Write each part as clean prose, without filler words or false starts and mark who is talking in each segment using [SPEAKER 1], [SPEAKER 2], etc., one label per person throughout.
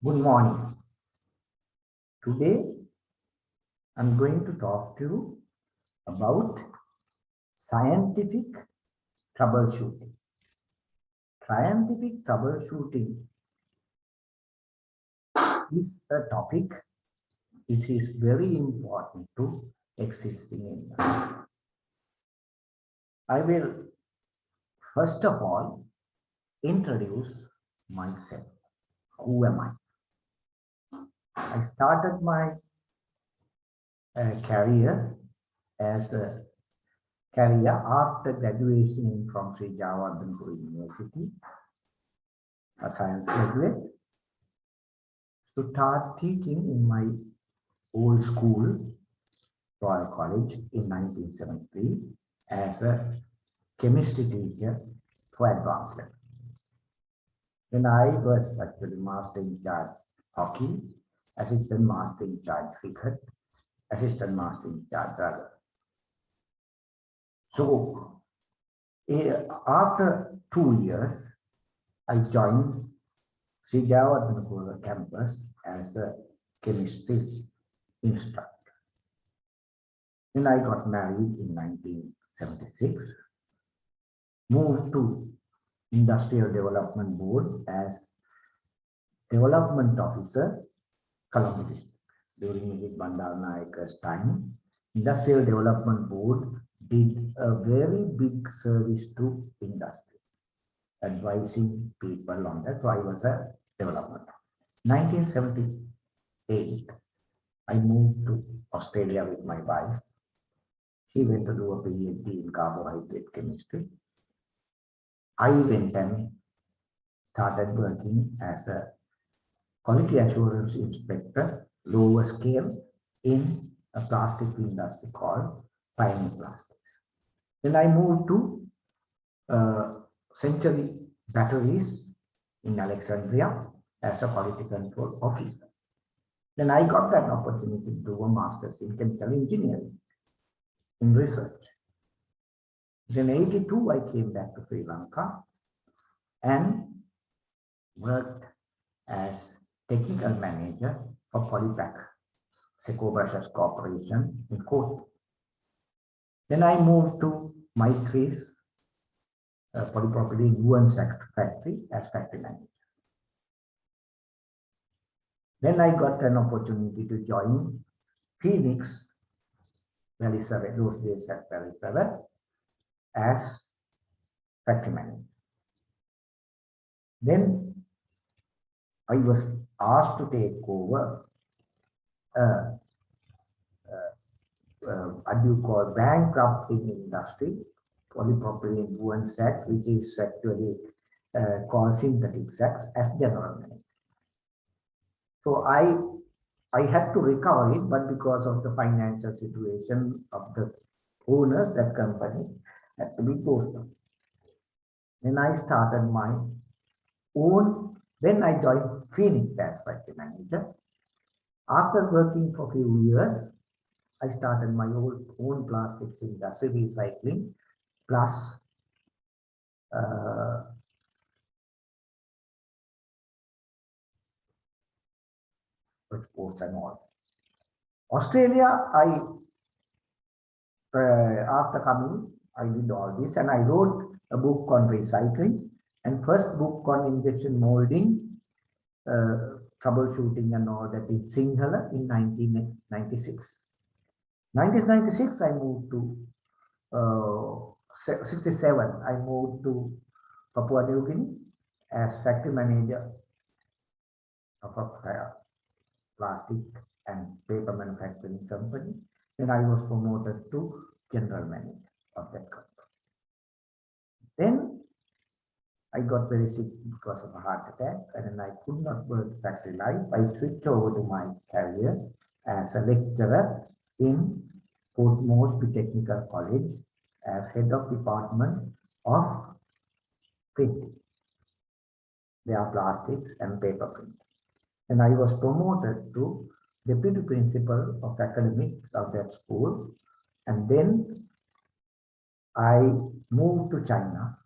[SPEAKER 1] Good morning. Today I'm going to talk to you about scientific troubleshooting. Scientific troubleshooting is a topic which is very important to existing in. I will first of all introduce myself. Who am I? I started my career as a career after graduation from Sri Javardhanpur University, a science graduate, to start teaching in my old school, Royal College, in 1973 as a chemistry teacher for advanced level. Then I was actually master in charge hockey, assistant master in charge cricket, assistant master in charge rugby. So after 2 years, I joined Sri Javardhanpur campus as a chemistry instructor. Then I got married in 1976, moved to Industrial Development Board as Development Officer, Colombo District. During Mrs. Bandaranaike's time, Industrial Development Board did a very big service to industry, advising people on that. So I was a development. 1978, I moved to Australia with my wife. She went to do a PhD in carbohydrate chemistry. I went and started working as a quality assurance inspector, lower scale, in a plastic industry called Pioneer Plastics. Then I moved to Century Batteries in Alexandria as a quality control officer. Then I got that opportunity to do a master's in chemical engineering in research. Then in 82, I came back to Sri Lanka and worked as technical manager for Polypack, Seco Brushes Corporation in Koth. Then I moved to Maitri's polypropylene woven factory as factory manager. Then I got an opportunity to join Phoenix, Valley Survey, those days at Valley Survey, as factory manager. Then I was asked to take over what you call bankrupting industry, polypropylene woven sacks, which is actually called synthetic sacks, as general manager. So I had to recover it, but because of the financial situation of the owners, that company had to be closed down. Then I started my own, then I joined Phoenix as factory manager. After working for a few years, I started my own plastics industry, recycling, plus exports and all. Australia, after coming, I did all this and I wrote a book on recycling and first book on injection molding, troubleshooting and all that in Sinhala in 1996. 1996, I moved to 67. I moved to Papua New Guinea as factory manager of a plastic and paper manufacturing company. Then I was promoted to general manager of that company. Then I got very sick because of a heart attack, and then I could not work factory life. I switched over to my career as a lecturer in Port Moresby Technical College as head of department of printing. They are plastics and paper print. And I was promoted to deputy principal of academics of that school. And then I moved to China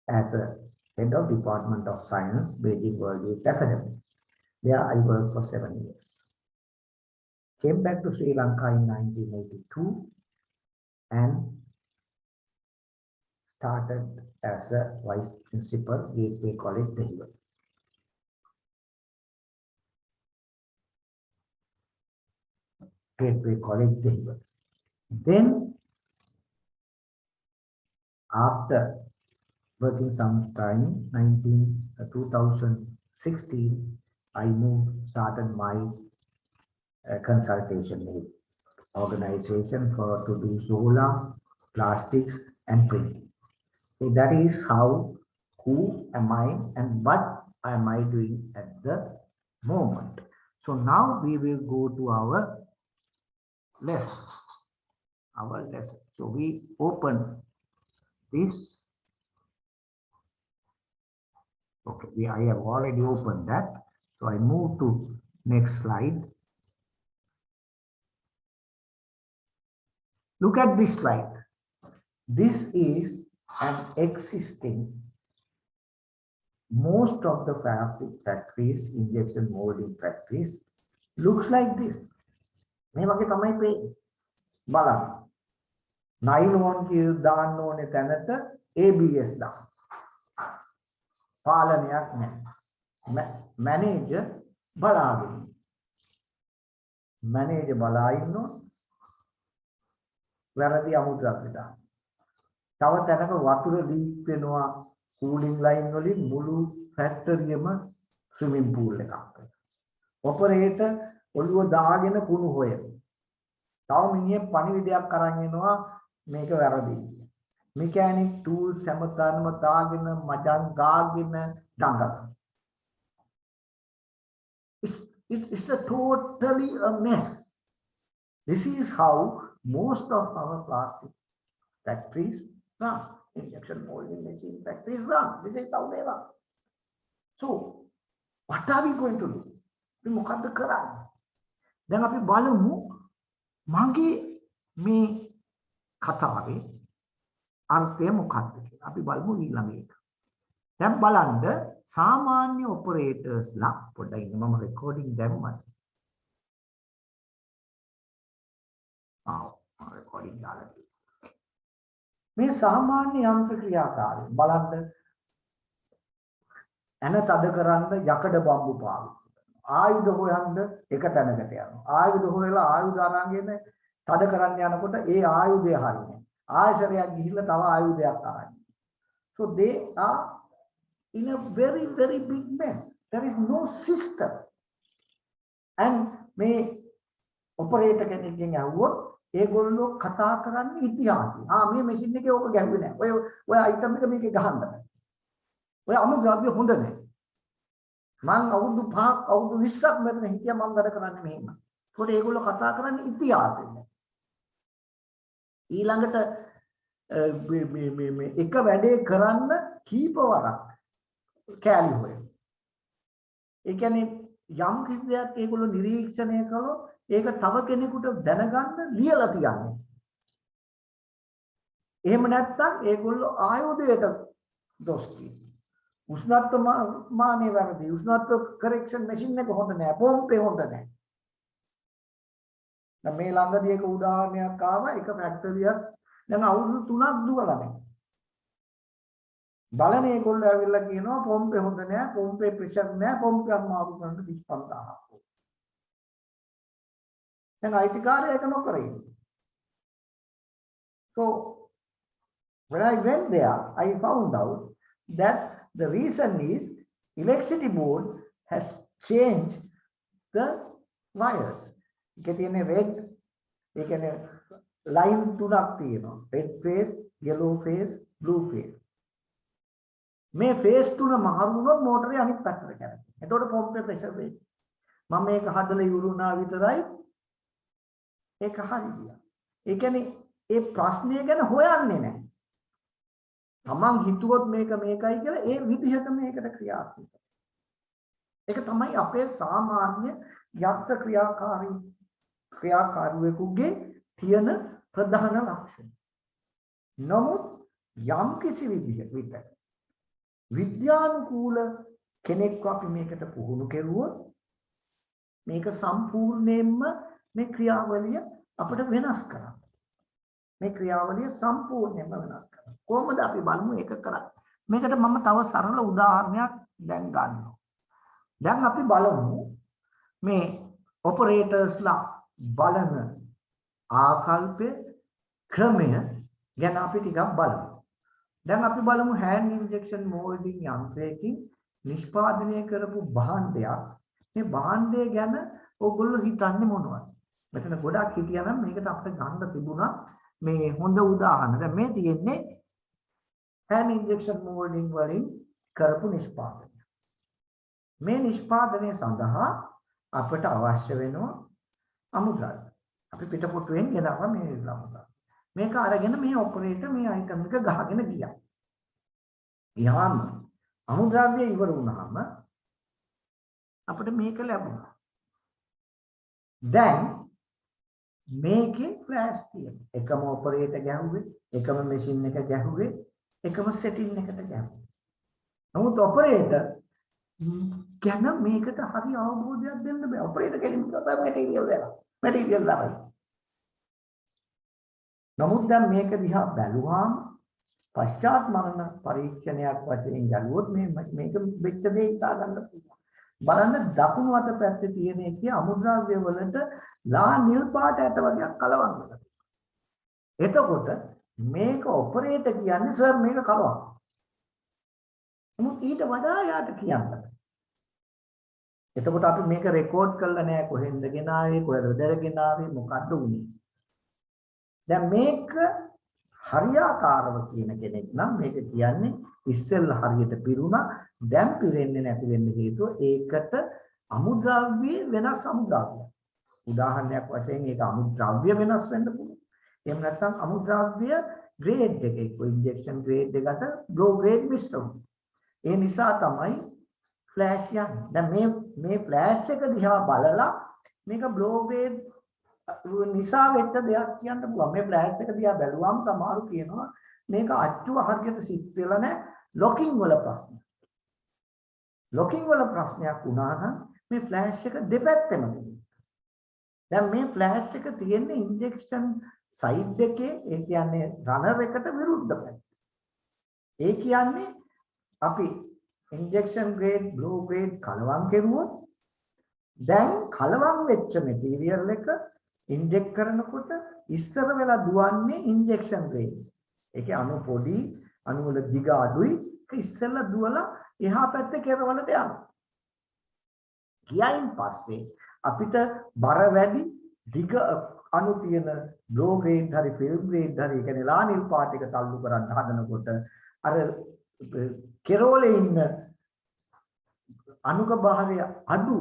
[SPEAKER 1] as a head of department of science, Beijing World Youth Academy. There I worked for 7 years. Came back to Sri Lanka in 1982 and started as a vice principal, Gateway College, Delhi. Gateway College, Delhi. Then, after working some time, 2016, I started my consultation with organization to do solar, plastics, and printing. So that is how, who am I and what am I doing at the moment. So now we will go to our lesson. So we open this. Okay, I have already opened that. So I move to next slide. Look at this slide. This is an existing, most of the fabric factories, injection molding factories, looks like this. මේ වගේ තමයි පේන්නේ. බලන්න. Nylon කිල් දාන්න ඕනේ තැනට ABS දාන්න. පාලනයක් නැහැ. මැනේජර් බලාගෙන. මැනේජර් බලා ඉන්නවා. වැරදි අමුද්‍රව්‍ය දාන්න. තව තැනක වතුර ලීක් වෙනවා කූලින් ලයින් වලින් මුළු ෆැක්ටරියම ස්විමින් pool එකක් වෙනවා. ඔපරේටර් ඔළුව දාගෙන කුණු හොයන. තව මිනිහෙක් පණිවිඩයක් අරන් එනවා මේක වැරදි. මෙකැනික් ටූල්ස් හැමතැනම දාගෙන මජන් ගාගෙන දඟලන. It's a totally a mess. This is how most of our plastic factories run. Injection molding machine factories run. This is how they run. So, what are we going to do? We මොකද්ද කරන්නේ? දැන් අපි බලමු මගේ මේ කතාවේ අර්ථය මොකක්ද කියලා. අපි බලමු ඊළඟ එක. දැන් බලන්න සාමාන්‍ය ඔපරේටර්ස්ලා පොඩ්ඩක් ඉන්න මම රෙකෝඩින් දැම්මා. රෙකෝඩින් දාලා මේ සාමාන්‍ය යන්ත්‍ර ක්‍රියාකාරී බලන්න එන තද කරන්න යකඩ බම්බු පාවිච්චි කරනවා. ආයුධ හොයන්න එක තැනකට යනවා. ආයුධ හොයලා ආයුධ අරගෙන තද කරන්න යනකොට ඒ ආයුධය හරිනේ. ආයශරයක් ගිහිල්ලා තව ආයුධයක් අරන්. So they are in a very big mess. There is no system. And මේ ඔපරේටර් කෙනෙක්ගෙන් අහුවොත් ඒගොල්ලෝ කතා කරන්නේ ඉතිහාසය. මේ මැෂින් එකේ ඕක ගැහුවේ නැහැ. ඔය අයිටම් එක මේකේ ගහන්න බෑ. ඔය අමුද්‍රව්‍ය හොඳ නැහැ. මං අවුරුදු 5ක් අවුරුදු 20ක් මෙතන හිටියා මම වැඩ කරන්නේ මෙහෙම. ඒකට ඒගොල්ලෝ කතා කරන්නේ ඉතිහාසය. ඊළඟට මේ එක වැඩේ කරන්න කීප වරක් කෑලි හොයන. ඒ කියන්නේ යම් කිසි දෙයක් ඒගොල්ලෝ නිරීක්ෂණය කළොත් ඒක තව කෙනෙකුට දැනගන්න ලියලා තියන්නේ. එහෙම නැත්නම් ඒගොල්ලෝ ආයෝධයට දොස් කියනවා. උෂ්ණත්ව මානේ වැරදි. උෂ්ණත්ව කරෙක්ෂන් මැෂින් එක හොඳ නැහැ. පොම්පේ හොඳ නැහැ. දැන් මේ ළඟදී එක උදාහරණයක් ආවා. එක ෆැක්ටරියක් දැන් අවුරුදු 3ක් දුවලා නැහැ. බලන ඒගොල්ලෝ ඇවිල්ලා කියනවා පොම්පේ හොඳ නැහැ. පොම්පේ ප්‍රෙෂර් නැහැ. පොම්පේ අමාරු කරන්න 25000ක්. then අයිතිකාරය ඒක නොකර ඉන්නේ. So when I went there, I found out that the reason is electricity board has changed the wires. ඒකේ තියෙන red, ඒ කියන්නේ line තුනක් තියෙනවා. red phase, yellow phase, blue phase. මේ phase තුන මාරු වුණොත් මෝටරේ අනිත් පැත්තට කරනවා. එතකොට පොම්පේ ප්‍රෙෂර් වෙයි. මම මේක හදලා ඉවරුණා විතරයි ඒක හරියට. ඒ කියන්නේ ඒ ප්‍රශ්නය ගැන හොයන්නේ නැහැ. තමන් හිතුවොත් මේක මේකයි කියලා ඒ විදිහට මේකට ක්‍රියාත්මක. ඒක තමයි අපේ සාමාන්‍ය යන්ත්‍ර ක්‍රියාකාරීවෙකුගේ තියෙන ප්‍රධාන ලක්ෂණ. නමුත් යම් කිසි විද්‍යානුකූල කෙනෙක්ව අපි මේකට පුහුණු කෙරුවොත් මේක සම්පූර්ණයෙන්ම මේ ක්‍රියාවලිය අපිට වෙනස් කරන්න. මේ ක්‍රියාවලිය සම්පූර්ණයෙන්ම වෙනස් කරන්න. කොහොමද අපි බලමු ඒක කරන්නේ. මේකට මම තව සරල උදාහරණයක් දැන් ගන්නවා. දැන් අපි බලමු මේ ඔපරේටර්ස්ලා බලන ආකල්පය ක්‍රමය ගැන අපි ටිකක් බලමු. දැන් අපි බලමු hand injection molding යන්ත්‍රයකින් නිෂ්පාදනය කරපු භාණ්ඩයක්. මේ භාණ්ඩය ගැන ඔයගොල්ලෝ හිතන්නේ මොනවද? මෙතන ගොඩක් හිටියා නම් මේකට අපිට ගන්න තිබුණා මේ හොඳ උදාහරණ. දැන් මේ තියෙන්නේ hand injection molding වලින් කරපු නිෂ්පාදනය. මේ නිෂ්පාදනය සඳහා අපට අවශ්‍ය වෙනවා අමුද්‍රව්‍ය. අපි පිටපොටුවෙන් ගෙනාවා මේ අමුද්‍රව්‍ය. මේක අරගෙන මේ ඔපරේටර් මේ අයිටම් එක ගහගෙන ගියා. ඊහාම අමුද්‍රව්‍ය ඉවර වුණාම අපිට මේක ලැබුණා. දැන් මේකේ ෆ්ලෑෂ් තියෙනවා. එකම ඔපරේටර් ගැහුවේ, එකම මැෂින් එක ගැහුවේ, එකම සෙටින් එකට ගැහුවේ. නමුත් ඔපරේටර් ගැන මේකට හරි අවබෝධයක් දෙන්න බෑ. ඔපරේටර් කෙලින්ම කතා මැටීරියල් දාලා. මැටීරියල් දාලා. නමුත් දැන් මේක දිහා බැලුවාම පශ්චාත් මරණ පරීක්ෂණයක් වශයෙන් ගලුවොත් මේක වෙච්ච දේ හිතා ගන්න පුළුවන්. බලන්න දකුණු අත පැත්තේ තියෙන එකේ අමුද්‍රව්‍ය වලට ලා නිල් පාට ඇට වර්ගයක් කලවම් වෙනවා. එතකොට මේක ඔපරේටර් කියන්නේ සර් මේක කලවම්. නමුත් ඊට වඩා යාට කියන්න. එතකොට අපි මේක රෙකෝඩ් කරලා නැහැ කොහෙන්ද ගෙනාවේ කොහෙද ගෙනාවේ මොකද්ද උනේ. දැන් මේක හරියාකාරව කියන කෙනෙක් නම් මේක කියන්නේ ඉස්සෙල්ලා හරියට පිරුණා දැන් පිරෙන්නේ නැති වෙන්න හේතුව ඒකට අමුද්‍රව්‍ය වෙනස් අමුද්‍රව්‍ය. උදාහරණයක් වශයෙන් ඒක අමුද්‍රව්‍ය වෙනස් වෙන්න පුළුවන්. එහෙම නැත්නම් අමුද්‍රව්‍ය ග්‍රේඩ් එකේ ඉන්ජෙක්ෂන් ග්‍රේඩ් එකට බ්ලෝ ග්‍රේඩ් මිශ්‍ර වෙනවා. ඒ නිසා තමයි ෆ්ලෑෂ් යන්නේ. දැන් මේ ෆ්ලෑෂ් එක දිහා බලලා මේක බ්ලෝ ග්‍රේඩ් නිසා වෙච්ච දෙයක් කියන්න පුළුවන්. මේ ෆ්ලෑෂ් එක දිහා බැලුවම සමහරු කියනවා මේක අච්චුව හරියට සිත් වෙලා නැහැ ලොකින් වල ප්‍රශ්න. ලොකින් වල ප්‍රශ්නයක් වුණා නම් මේ ෆ්ලෑෂ් එක දෙපැත්තෙම තියෙනවා. දැන් මේ ෆ්ලෑෂ් එක තියෙන්නේ ඉන්ජෙක්ෂන් සයිඩ් එකේ ඒ කියන්නේ රනර් එකට විරුද්ධ පැත්ත. ඒ කියන්නේ අපි ඉන්ජෙක්ෂන් ග්‍රේඩ් බ්ලෝ ග්‍රේඩ් කලවම් කෙරුවොත් දැන් කලවම් වෙච්ච මැටීරියල් එක ඉන්ජෙක්ට් කරනකොට ඉස්සර වෙලා දුවන්නේ ඉන්ජෙක්ෂන් ග්‍රේඩ්. ඒකේ අණු පොඩි අණු වල දිග අඩුයි ඒක ඉස්සෙල්ලා දුවලා එහා පැත්තේ කෙරවලට යනවා. ගියයින් පස්සේ අපිට බර වැඩි දිග අණු තියෙන බ්ලෝ ග්‍රේඩ් හරි ෆිල්ම් ග්‍රේඩ් හරි කියන්නේ ලා නිල් පාට එක තල්ලු කරන්න හදනකොට අර කෙරෝලේ ඉන්න අණුක බහරය අඩු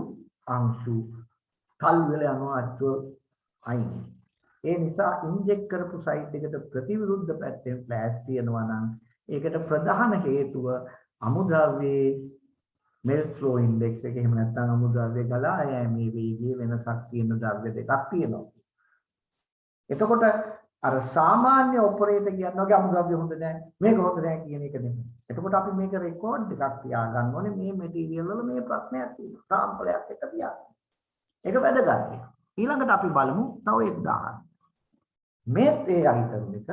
[SPEAKER 1] අංශු කල් වල යනවා අයින්. ඒ නිසා ඉන්ජෙක්ට් කරපු සයිට් එකට ප්‍රතිවිරුද්ධ පැත්තෙන් ෆ්ලෑෂ් තියෙනවා නම් ඒකට ප්‍රධාන හේතුව අමුද්‍රව්‍යයේ මෙල්ට් ෆ්ලෝ ඉන්ඩෙක්ස් එක එහෙම නැත්නම් අමුද්‍රව්‍ය ගලා යෑමේ වේගයේ වෙනසක් තියෙන ද්‍රව්‍ය දෙකක් තියෙනවා. එතකොට අර සාමාන්‍ය ඔපරේටර් කියනවා අමුද්‍රව්‍ය හොඳ නැහැ මේක හොඳ නැහැ කියන එක නෙමෙයි. එතකොට අපි මේක රෙකෝඩ් එකක් තියාගන්න ඕනේ මේ මැටීරියල් වල මේ ප්‍රශ්නයක් තියෙනවා. සාම්පලයක් එක තියාගන්න. ඒක වැදගත්. ඊළඟට අපි බලමු තව එක උදාහරණයක්. මේ ඒ අයිටම් එක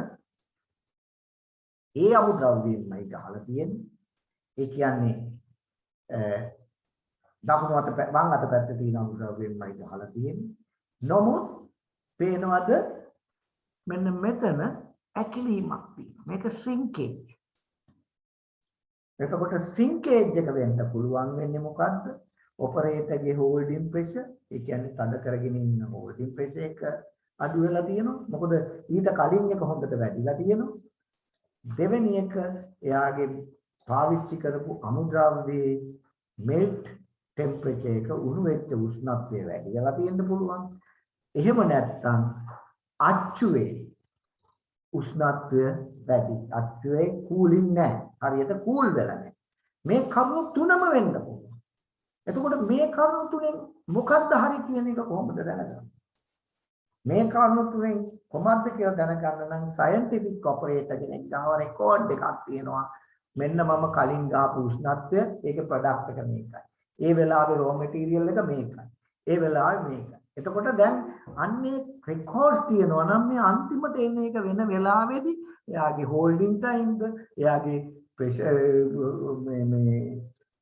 [SPEAKER 1] ඒ අමුද්‍රව්‍යයෙන්මයි ගහලා තියෙන්නේ. ඒ කියන්නේ දකුණු අත වම් අත පැත්තේ තියෙන අමුද්‍රව්‍යයෙන්මයි ගහලා තියෙන්නේ. නමුත් පේනවද මෙන්න මෙතන ඇකිලීමක් තියෙනවා. මේක ශ්‍රින්කේජ්. එතකොට ශ්‍රින්කේජ් එක වෙන්න පුළුවන් වෙන්නේ මොකද්ද? ඔපරේටර්ගේ හෝල්ඩින් ප්‍රෙෂර් ඒ කියන්නේ තද කරගෙන ඉන්න හෝල්ඩින් ප්‍රෙෂර් එක අඩු වෙලා තියෙනවා. මොකද ඊට කලින් එක හොඳට වැඩිලා තියෙනවා. දෙවෙනි එක එයාගේ පාවිච්චි කරපු අමුද්‍රව්‍යයේ මෙල්ට් ටෙම්පරේචර් එක උණු වෙච්ච උෂ්ණත්වය වැඩි වෙලා තියෙන්න පුළුවන්. එහෙම නැත්නම් අච්චුවේ උෂ්ණත්වය වැඩි. අච්චුවේ කූලින් නැහැ. හරියට කූල් වෙලා නැහැ. මේ කරුණු තුනම වෙන්න පුළුවන්. එතකොට මේ කරුණු තුනෙන් මොකක්ද හරි කියන එක කොහොමද දැනගන්නේ? මේ කරුණු තුනෙන් කොහොමද කියලා දැනගන්න නම් සයන්ටිෆික් ඔපරේටර් කෙනෙක් ගාව රෙකෝඩ් එකක් තියෙනවා. මෙන්න මම කලින් ගාපු උෂ්ණත්වය ඒකේ ප්‍රොඩක්ට් එක මේකයි. ඒ වෙලාවේ රෝ මැටීරියල් එක මේකයි. ඒ වෙලාවේ මේක. එතකොට දැන් අන්නේ රෙකෝඩ්ස් තියෙනවා නම් මේ අන්තිමට එන එක වෙන වෙලාවේදී එයාගේ හෝල්ඩින් ටයිම්ද එයාගේ ප්‍රෙෂර් මේ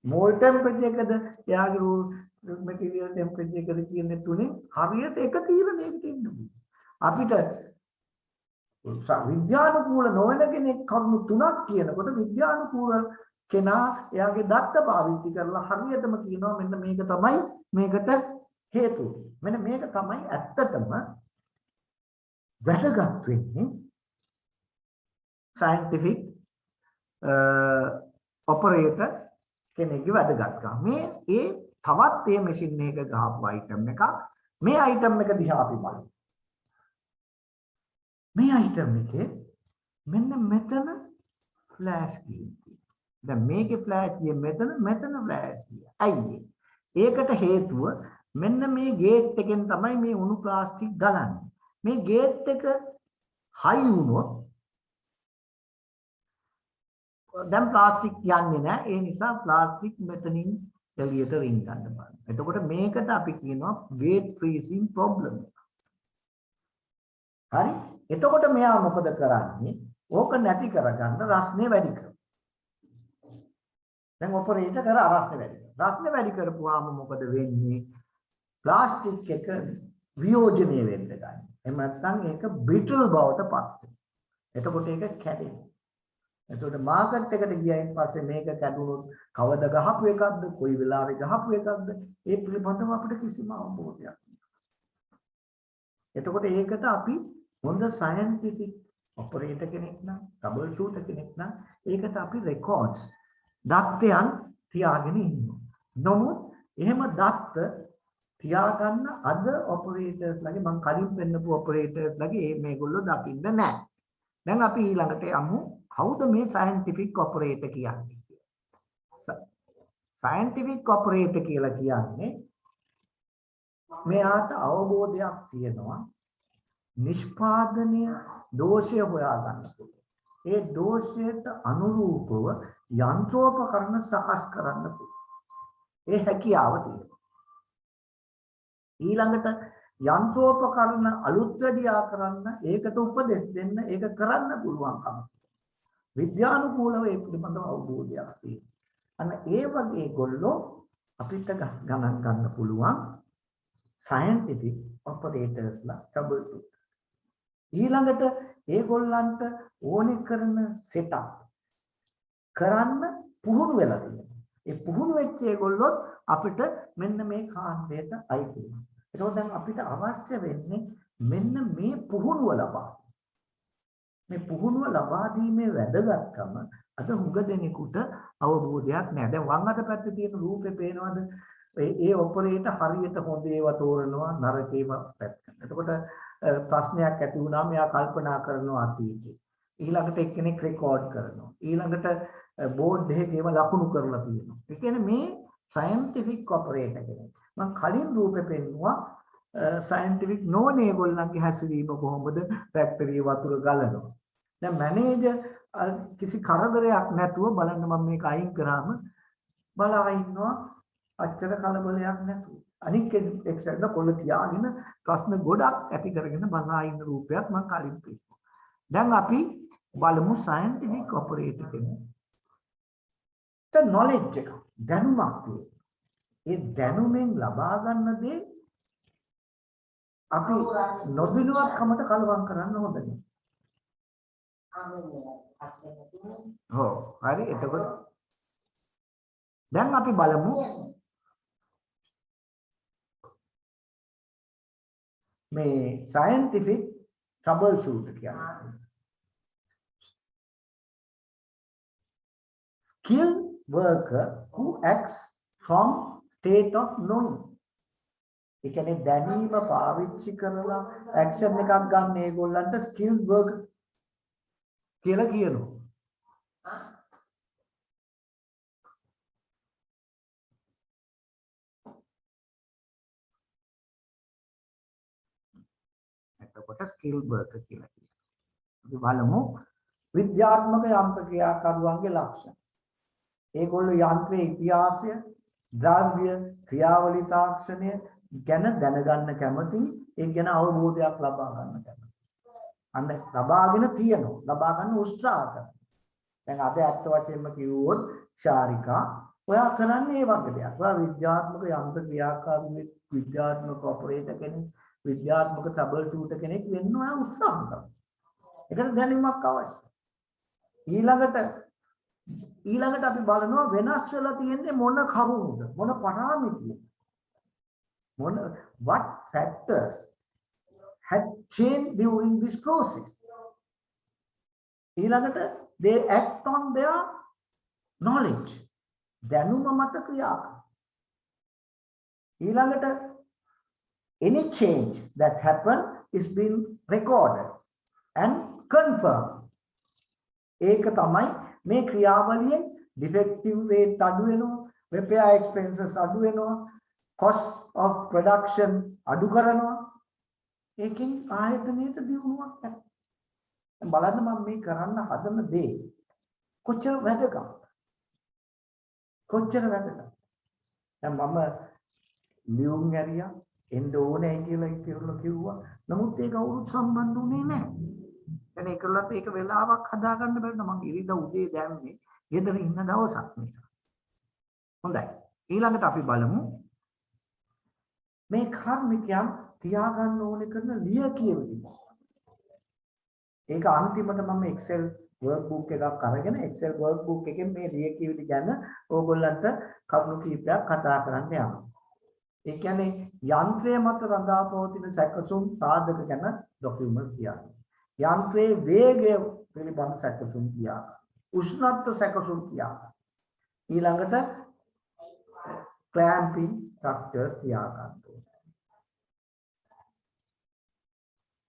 [SPEAKER 1] මෝල් ටෙම්පරේචර් එකද එයාගේ මැටීරියල් ටෙම්පරේචර් එකද කියන තුනේ හරියට එක තීරණයකට එන්න අපිට විද්‍යානුකූල නොවන කෙනෙක් කරුණු තුනක් කියනකොට විද්‍යානුකූල කෙනා එයාගේ දත්ත පාවිච්චි කරලා හරියටම කියනවා මෙන්න මේක තමයි මේකට හේතුව. මෙන්න මේක තමයි ඇත්තටම වැදගත් වෙන්නේ scientific operator කෙනෙක්ගේ වැදගත්කම. මේ තවත් මේ මැෂින් එක ගහපු item එකක්. මේ item එක දිහා අපි බලමු. මේ item එකේ මෙන්න මෙතන flash key. දැන් මේකේ flash key මෙතන flash key. ඇයි ඒකට හේතුව මෙන්න මේ ගේට් එකෙන් තමයි මේ උණු ප්ලාස්ටික් ගලන්නේ. මේ ගේට් එක හයි වුණොත් දැන් ප්ලාස්ටික් යන්නේ නැහැ. ඒ නිසා ප්ලාස්ටික් මෙතනින් එළියට රින් ගන්න බෑ. එතකොට මේකට අපි කියනවා gate freezing problem. හරි? එතකොට මෙයා මොකද කරන්නේ? ඕක නැති කරගන්න රස්නේ වැඩි කරනවා. දැන් ඔපරේටර් කර රස්නේ වැඩි කරනවා. රස්නේ වැඩි කරපුවාම මොකද වෙන්නේ? ප්ලාස්ටික් එක වියෝජනය වෙන්න ගන්නවා. එහෙම නැත්නම් ඒක බ්‍රිටල් බවට පත් වෙනවා. එතකොට ඒක කැඩෙනවා. එතකොට මාකට් එකට ගියයින් පස්සේ මේක කැඩුනොත් කවද ගහපු එකක්ද කොයි වෙලාවෙ ගහපු එකක්ද ඒ පිළිබඳව අපිට කිසිම අවබෝධයක් නැහැ. එතකොට ඒකට අපි හොඳ සයන්ටිෆික් ඔපරේටර් කෙනෙක් නම් ට්‍රබල් ෂූටර් කෙනෙක් නම් ඒකට අපි රෙකෝඩ්ස් දත්තයන් තියාගෙන ඉන්නවා. නමුත් එහෙම දත්ත තියාගන්න අද ඔපරේටර්ස්ලාගේ මම කලින් පෙන්නපු ඔපරේටර්ස්ලාගේ මේගොල්ලෝ දකින්න නැහැ. දැන් අපි ඊළඟට යමු කවුද මේ සයන්ටිෆික් ඔපරේටර් කියන්නේ? සයන්ටිෆික් ඔපරේටර් කියලා කියන්නේ මෙයාට අවබෝධයක් තියෙනවා නිෂ්පාදනය දෝෂය හොයාගන්න පුළුවන්. ඒ දෝෂයට අනුරූපව යන්ත්‍රෝපකරණ සකස් කරන්න පුළුවන්. ඒ හැකියාව තියෙනවා. ඊළඟට යන්ත්‍රෝපකරණ අලුත් වැඩියා කරන්න ඒකට උපදෙස් දෙන්න ඒක කරන්න පුළුවන්කම. විද්‍යානුකූලව ඒ පිළිබඳව අවබෝධයක් තියෙනවා. අන්න ඒ වගේ ගොල්ලෝ අපිට ගණන් ගන්න පුළුවන් scientific operators ලා trouble shoot. ඊළඟට ඒගොල්ලන්ට ඕනේ කරන setup කරන්න පුහුණු වෙලා තියෙනවා. ඒ පුහුණු වෙච්ච ඒගොල්ලොත් අපිට මෙන්න මේ කාණ්ඩයට අයිති වෙනවා. ඒකෝ දැන් අපිට අවශ්‍ය වෙන්නේ මෙන්න මේ පුහුණුව ලබා. මේ පුහුණුව ලබා දීමේ වැදගත්කම අද හුඟ දෙනෙකුට අවබෝධයක් නැහැ. දැන් වම් අත පැත්තේ තියෙන රූපේ පේනවද? ඒ ඔපරේටර් හරියට හොඳ ඒවා තෝරනවා නරකේම පැත්තට. එතකොට ප්‍රශ්නයක් ඇති වුණාම එයා කල්පනා කරනවා අතීතේ. ඊළඟට එක්කෙනෙක් රෙකෝඩ් කරනවා. ඊළඟට බෝඩ් එකේම ලකුණු කරලා තියෙනවා. ඒ කියන්නේ මේ සයන්ටිෆික් ඔපරේටර් කෙනෙක්. මම කලින් රූපේ පෙන්නුවා සයන්ටිෆික් නොවන ඒගොල්ලන්ගේ හැසිරීම කොහොමද ෆැක්ටරි වතුර ගලනවා. දැන් මැනේජර් කිසි කරදරයක් නැතුව බලන්න මම මේක අයින් කරාම බලා ඉන්නවා අච්චර කලබලයක් නැතුව. අනික එක්සර්න කොල්ල තියාගෙන ප්‍රශ්න ගොඩක් ඇති කරගෙන බලා ඉන්න රූපයක් මම කලින් පෙන්නනවා. දැන් අපි බලමු සයන්ටිෆික් ඔපරේටර් කෙනෙක්. knowledge එක දැනුමක් තියෙනවා. ඒ දැනුමෙන් ලබා ගන්න දේ අපි නොදිනුවක්කමට කලවම් කරන්න හොඳ නෑ. ඔව් හරි. එතකොට දැන් අපි බලමු මේ scientific troubleshooter කියන්නේ. Skilled worker who acts from state of knowing. ඒ කියන්නේ දැනීම පාවිච්චි කරලා ඇක්ෂන් එකක් ගන්න ඒගොල්ලන්ට ස්කිල්ඩ් වර්ක් කියලා කියනවා. එතකොට ස්කිල්ඩ් වර්ක් කියලා කියනවා. අපි බලමු විද්‍යාත්මක යන්ත්‍ර ක්‍රියාකරුවන්ගේ ලක්ෂණ. ඒගොල්ලෝ යන්ත්‍රයේ ඉතිහාසය, ද්‍රව්‍ය, ක්‍රියාවලි තාක්ෂණය, ගැන දැනගන්න කැමති, ඒක ගැන අවබෝධයක් ලබා ගන්න කැමති. අන්න ලබාගෙන තියෙනවා. ලබා ගන්න උත්සාහ කරනවා. දැන් අද ඇත්ත වශයෙන්ම කිව්වොත් ශාරිකා ඔයා කරන්නේ මේ වගේ දෙයක්. ඔයා විද්‍යාත්මක යන්ත්‍ර ක්‍රියාකාරී විද්‍යාත්මක ඔපරේටර් කෙනෙක්, විද්‍යාත්මක ට්‍රබල් ෂූටර් කෙනෙක් වෙන්න ඔයා උත්සාහ කරනවා. ඒකට දැනීමක් අවශ්‍යයි. ඊළඟට අපි බලනවා වෙනස් වෙලා තියෙන්නේ මොන කරුණුද, මොන පරාමිතියද, what factors had changed during this process. ඊළඟට they act on their knowledge. දැනුම මත ක්‍රියා කරනවා. ඊළඟට any change that happened is being recorded and confirmed. ඒක තමයි මේ ක්‍රියාවලියෙන් defective rate අඩු වෙනවා, repair expenses අඩු වෙනවා, cost of production අඩු කරනවා. ඒකෙන් ආයතනයේ දියුණුවක් නැහැ. බලන්න මම මේ කරන්න හදන දේ කොච්චර වැදගත්. දැන් මම ලියුම් ඇරියා එන්න ඕනේ කියලා කිව්වා. නමුත් ඒක අවුරුදු සම්බන්ධුනේ නැහැ. දැන් ඒකලත් ඒක වෙලාවක් හදාගන්න බැරිද? මම ඉරිදා උදේ දැම්මේ ගෙදර ඉන්න දවසක් නිසා. හොඳයි. ඊළඟට අපි බලමු මේ කාර්මිකයන් තියාගන්න ඕනේ කරන ලිය කියවිලි. ඒක අන්තිමට මම Excel workbook එකක් අරගෙන Excel workbook එකෙන් මේ ලිය කියවිලි ගැන ඕගොල්ලන්ට කරුණු කිහිපයක් කතා කරන්න යනවා. ඒ කියන්නේ යන්ත්‍රය මත රඳා පවතින සැකසුම් සාධක ගැන ડોකියුමන්ට් කියනවා. යන්ත්‍රයේ වේගය පිළිබඳ සැකසුම් කියනවා. උෂ්ණත්ව සැකසුම් කියනවා. ඊළඟට clamping structures කියනවා.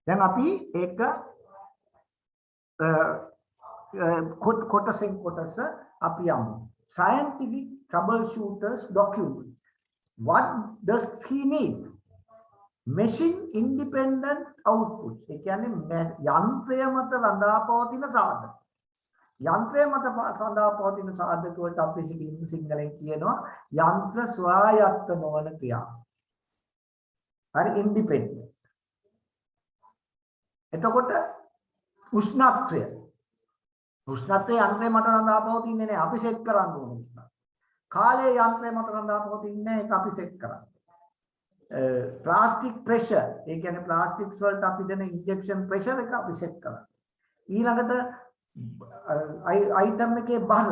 [SPEAKER 1] දැන් අපි ඒක කොටසෙන් කොටස අපි යමු. Scientific troubleshooters document. What does he need? Machine independent output. ඒ කියන්නේ යන්ත්‍රය මත රඳා පවතින සාධක. යන්ත්‍රය මත රඳා පවතින සාධක වලට අපි සිංහලෙන් කියනවා යන්ත්‍ර ස්වායත්ත නොවන ක්‍රියා. හරි, independent. එතකොට උෂ්ණත්වය යන්ත්‍රය මත රඳා පවතින්නේ නැහැ. අපි සෙට් කරන්න ඕන උෂ්ණත්වය. කාලය යන්ත්‍රය මත රඳා පවතින්නේ නැහැ. ඒක අපි සෙට් කරන්න. plastic pressure, ඒ කියන්නේ plastics වලට අපි දෙන injection pressure එක අපි සෙට් කරන්න. ඊළඟට item එකේ බර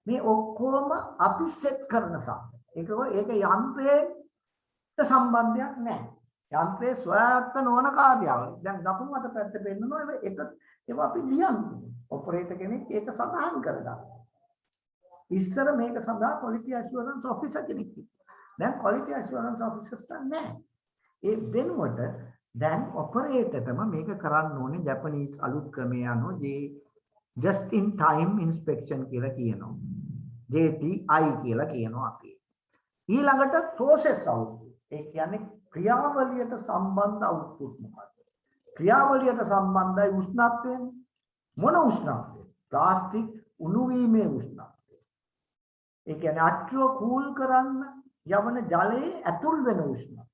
[SPEAKER 1] මේ ඔක්කොම අපි සෙට් කරන සාධක. ඒක යන්ත්‍රයට සම්බන්ධයක් නැහැ. යන්ත්‍රයේ ස්වායත්ත නොවන කාර්යාවල. දැන් දකුණු අත පැත්ත පෙන්නනවා ඒවා අපි ලියන්නේ. ඔපරේටර් කෙනෙක් ඒක සඳහන් කරගන්නවා. ඉස්සර මේක සඳහා quality assurance officer කෙනෙක් හිටියා. දැන් quality assurance officers නැහැ. ඒ වෙනුවට දැන් ඔපරේටර්ටම මේක කරන්න ඕනේ ජපනීස් අලුත් ක්‍රමය අනුව just in time inspection කියලා කියනවා. JTI කියලා කියනවා අපි. ඊළඟට process output. ඒ කියන්නේ ක්‍රියාවලියට සම්බන්ධ output මොකක්ද? ක්‍රියාවලියට සම්බන්ධයි උෂ්ණත්වයෙන්. මොන උෂ්ණත්වය? ප්ලාස්ටික් උණු වීමේ උෂ්ණත්වය. ඒ කියන්නේ අච්චුව කූල් කරන්න යවන ජලයේ ඇතුල් වෙන උෂ්ණත්වය.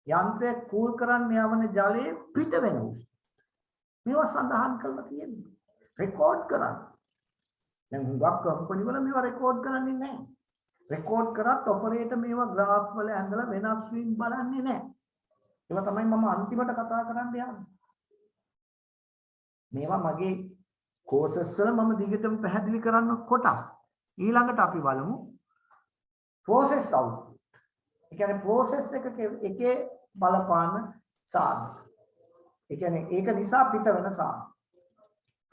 [SPEAKER 1] යන්ත්‍රය කූල් කරන්න යවන ජලයේ පිට වෙන උෂ්ණත්වය. මේවා සඳහන් කරලා තියෙනවා. රෙකෝඩ් කරන්න. දැන් හුඟක් කම්පැනි වල මේවා රෙකෝඩ් කරන්නේ නැහැ. රෙකෝඩ් කරත් ඔපරේටර් මේවා ග්‍රාෆ් වල ඇඳලා වෙනස් වීම බලන්නේ නැහැ. ඒවා තමයි මම අන්තිමට කතා කරන්න යන්නේ. මේවා මගේ කෝසස් වල මම දිගටම පැහැදිලි කරන්න කොටස්. ඊළඟට අපි බලමු process output. ඒ කියන්නේ process එකේ බලපාන සාධක. ඒ කියන්නේ ඒක නිසා පිට වෙන සාධක.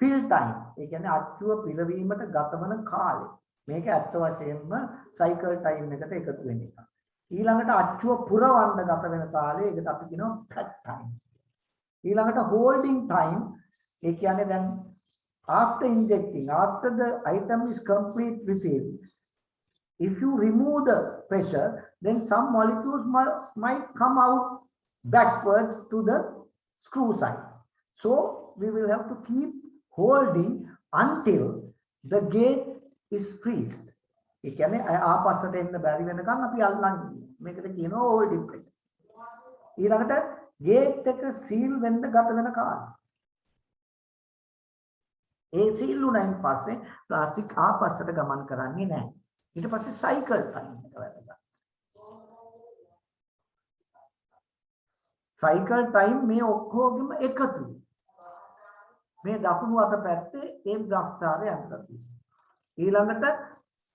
[SPEAKER 1] fill time. ඒ කියන්නේ අච්චුව පිරවීමට ගතවන කාලය. මේක ඇත්ත වශයෙන්ම cycle time එකට එකතු වෙන එක. ඊළඟට අච්චුව පුරවන්න ගත වෙන කාලය ඒකට අපි කියනවා pack time. ඊළඟට holding time. ඒ කියන්නේ දැන් after injecting, after the item is completely filled, if you remove the pressure, then some molecules might come out backwards to the screw side. So we will have to keep holding until the gate is freezed. ඒ කියන්නේ ආපස්සට එන්න බැරි වෙනකන් අපි අල්ලන් ඉන්නවා. මේකට කියනවා holding pressure. ඊළඟට ගේට් එක සීල් වෙන්න ගත වෙන කාලය. ඒ සීල් වුණායින් පස්සේ ප්ලාස්ටික් ආපස්සට ගමන් කරන්නේ නැහැ. ඊට පස්සේ සයිකල් ටයිම් එක වැදගත්. සයිකල් ටයිම් මේ ඔක්කොගෙම එකතු. මේ දකුණු අත පැත්තේ ඒ ග්‍රාෆ්තාරය යනවා. ඊළඟට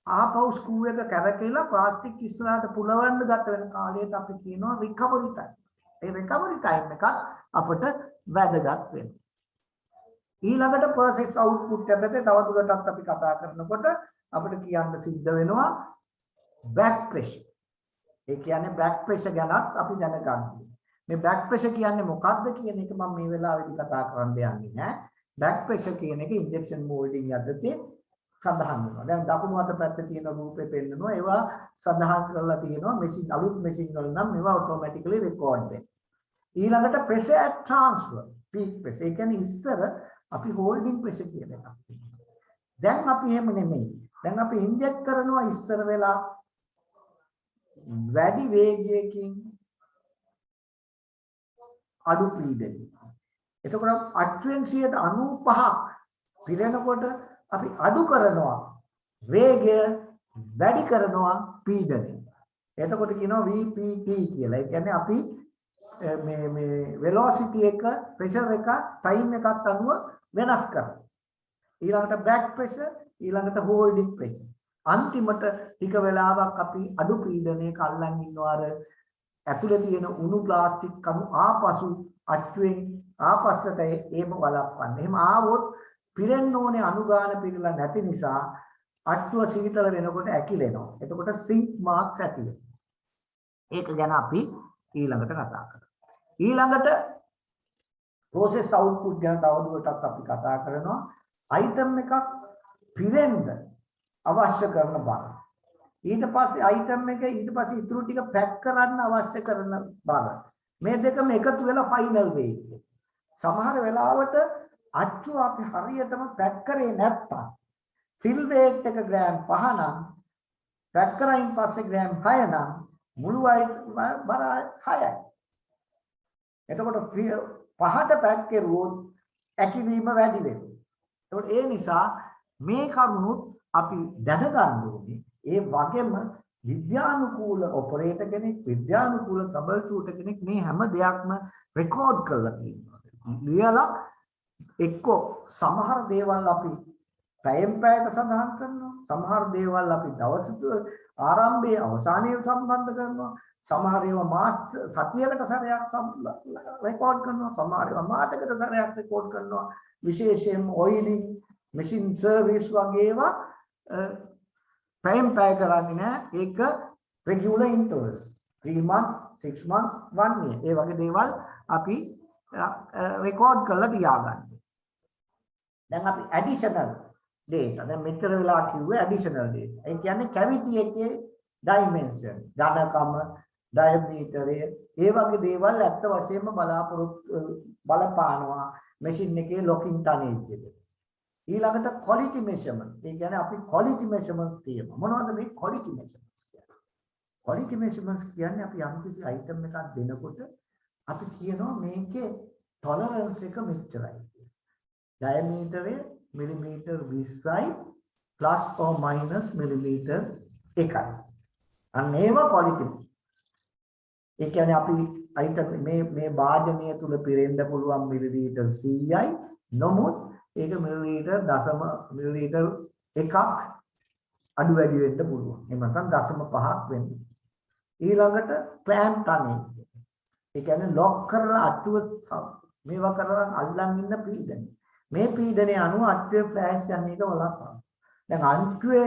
[SPEAKER 1] ආපහු ස්ක්‍රූ එක කැරකෙලා ප්ලාස්ටික් ඉස්සරහට පුලවන්න ගත වෙන කාලයට අපි කියනවා රිකවරි ටයිම්. ඒ රිකවරි ටයිම් එකත් අපිට වැදගත් වෙනවා. ඊළඟට ප්‍රොසෙස් අවුට්පුට් යටතේ තවදුරටත් අපි කතා කරනකොට අපිට කියන්න සිද්ධ වෙනවා බෑක් ප්‍රෙෂර්. ඒ කියන්නේ බෑක් ප්‍රෙෂර් ගැනත් අපි දැනගන්න ඕනේ. මේ බෑක් ප්‍රෙෂර් කියන්නේ මොකක්ද කියන එක මම මේ වෙලාවේදී කතා කරන්න යන්නේ නැහැ. බෑක් ප්‍රෙෂර් කියන එක ඉන්ජෙක්ෂන් මෝල්ඩින් යටතේ සඳහන් වෙනවා. දැන් දකුණු අත පැත්තේ තියෙන රූපේ පෙන්නනවා. ඒවා සඳහන් කරලා තියෙනවා මැෂින් අලුත් මැෂින් වල නම් මේවා ඔටෝමැටිකලි රෙකෝඩ් වෙනවා. ඊළඟට ප්‍රෙෂර් ඇට් ට්‍රාන්ස්ෆර් පීක් ප්‍රෙෂර්. ඒ කියන්නේ ඉස්සර අපි හෝල්ඩින් ප්‍රෙෂර් කියන එකක් තියෙනවා. දැන් අපි එහෙම නෙමෙයි. දැන් අපි ඉන්ජෙක්ට් කරනවා ඉස්සර වෙලා වැඩි වේගයකින් අඩු පීඩනයකින්. එතකොට අච්චුවෙන් 95ක් පිරෙනකොට අපි අඩු කරනවා වේගය වැඩි කරනවා පීඩනය. එතකොට කියනවා VPP කියලා. ඒ කියන්නේ අපි මේ velocity එක pressure එක time එකත් අනුව වෙනස් කරනවා. ඊළඟට back pressure ඊළඟට holding pressure. අන්තිමට ටික වෙලාවක් අපි අඩු පීඩනයක අල්ලන් ඉන්නවා අර ඇතුලේ තියෙන උණු ප්ලාස්ටික් කණු ආපසු අච්චුවෙන් ආපස්සට ඒම වලක්වන්න. එහෙම ආවොත් පිරෙන්න ඕනේ අනුගාන පිරලා නැති නිසා අච්චුව සීතල වෙනකොට ඇකිලෙනවා. එතකොට සිංක් මාක්ස් ඇති වෙනවා. ඒක ගැන අපි ඊළඟට කතා කරමු. ඊළඟට process output ගැන තවදුරටත් අපි කතා කරනවා. item එකක් පිරෙන්න අවශ්‍ය කරන බර. ඊට පස්සේ item එක ඊට පස්සේ ඉතුරු ටික පැක් කරන්න අවශ්‍ය කරන බර. මේ දෙකම එකතු වෙලා final weight එක. සමහර වෙලාවට අච්චුව අපි හරියටම පැක් කරේ නැත්තම් fill weight එක ග්‍රෑම් 5 නම් පැක් කරයින් පස්සේ ග්‍රෑම් 6 නම් මුළු බර 6යි. එතකොට පහට පැක් කරුවොත් ඇකිලීම වැඩි වෙනවා. ඒකට ඒ නිසා මේ කරුණුත් අපි දැනගන්න ඕනේ. ඒ වගේම විද්‍යානුකූල ඔපරේටර් කෙනෙක්, විද්‍යානුකූල ට්‍රබල් ෂූටර් කෙනෙක් මේ හැම දෙයක්ම රෙකෝඩ් කරලා තියෙනවා. ලියලා එක්කෝ සමහර දේවල් අපි පැයෙන් පැයට සඳහන් කරනවා. සමහර දේවල් අපි දවස් ආරම්භයේ අවසානයේ සම්බන්ධ කරනවා. සමහර ඒවා මාස සතියකට සැරයක් රෙකෝඩ් කරනවා. සමහර ඒවා මාසයකට සැරයක් රෙකෝඩ් කරනවා. විශේෂයෙන්ම ඔයිලිං, මැෂින් සර්විස් වගේ ඒවා පැයෙන් පැය කරන්නේ නැහැ. ඒක regular intervals 3 months, 6 months, 1 year. ඒ වගේ දේවල් අපි රෙකෝඩ් කරලා තියාගන්න. දැන් අපි additional data. දැන් මෙතර වෙලා කිව්වේ additional data. ඒ කියන්නේ cavity එකේ dimension, ඝනකම, diameter ඒ වගේ දේවල් ඇත්ත වශයෙන්ම බලපානවා machine එකේ locking tonnage එක. ඊළඟට quality measurement. ඒ කියන්නේ අපි quality measurements තියෙනවා. මොනවද මේ quality measurements කියන්නේ? quality measurements කියන්නේ අපි යම්කිසි item එකක් දෙනකොට අපි කියනවා මේකේ tolerance එක මෙච්චරයි කියලා. diameter millimeter 20යි plus or minus millimeter 1යි. අන්න ඒව quality. ඒ කියන්නේ අපි item මේ වාදනය තුල පිරෙන්න පුළුවන් මිලිලීටර් 100යි. නමුත් ඒක මිලිලීටර් 1 අඩු වැඩි වෙන්න පුළුවන්. එහෙම නැත්නම් 0.5ක් වෙන්න. ඊළඟට clamp tonnage. ඒ කියන්නේ ලොක් කරලා අට්ටුව මේවා කරලා අල්ලන් ඉන්න පීඩනය. මේ පීඩනයේ අනුව අට්ටුවේ ෆ්ලෑෂ් යන එක වළක්වනවා. දැන් අට්ටුවේ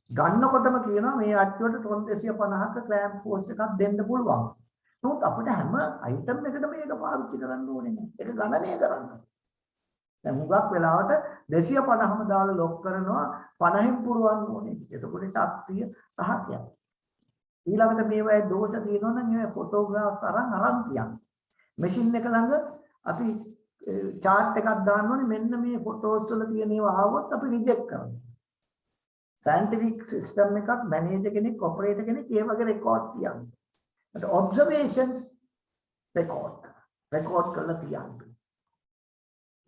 [SPEAKER 1] ගන්නකොටම කියනවා මේ අට්ටුවට ටොන් 250ක clamp force එකක් දෙන්න පුළුවන්. නමුත් අපිට හැම item එකකටම මේක පාවිච්චි කරන්න ඕනේ නැහැ. ඒක ගණනය කරන්න. දැන් හුඟක් වෙලාවට 250ම දාලා ලොක් කරනවා 50න් පුරවන්න ඕනේ. එතකොට ශක්තිය රහක් යනවා. ඊළඟට මේවායේ දෝෂ තියෙනවා නම් ඒ ෆොටෝග්‍රාෆ්ස් අරන් තියන්න. මැෂින් එක ළඟ අපි chart එකක් දාන්න ඕනේ. මෙන්න මේ ෆොටෝස් වල තියෙන ඒවා ආවොත් අපි රිජෙක්ට් කරනවා. scientific system එකක් manager කෙනෙක් operator කෙනෙක් ඒ වගේ record තියන්නේ. but observations record කරලා තියන්නේ.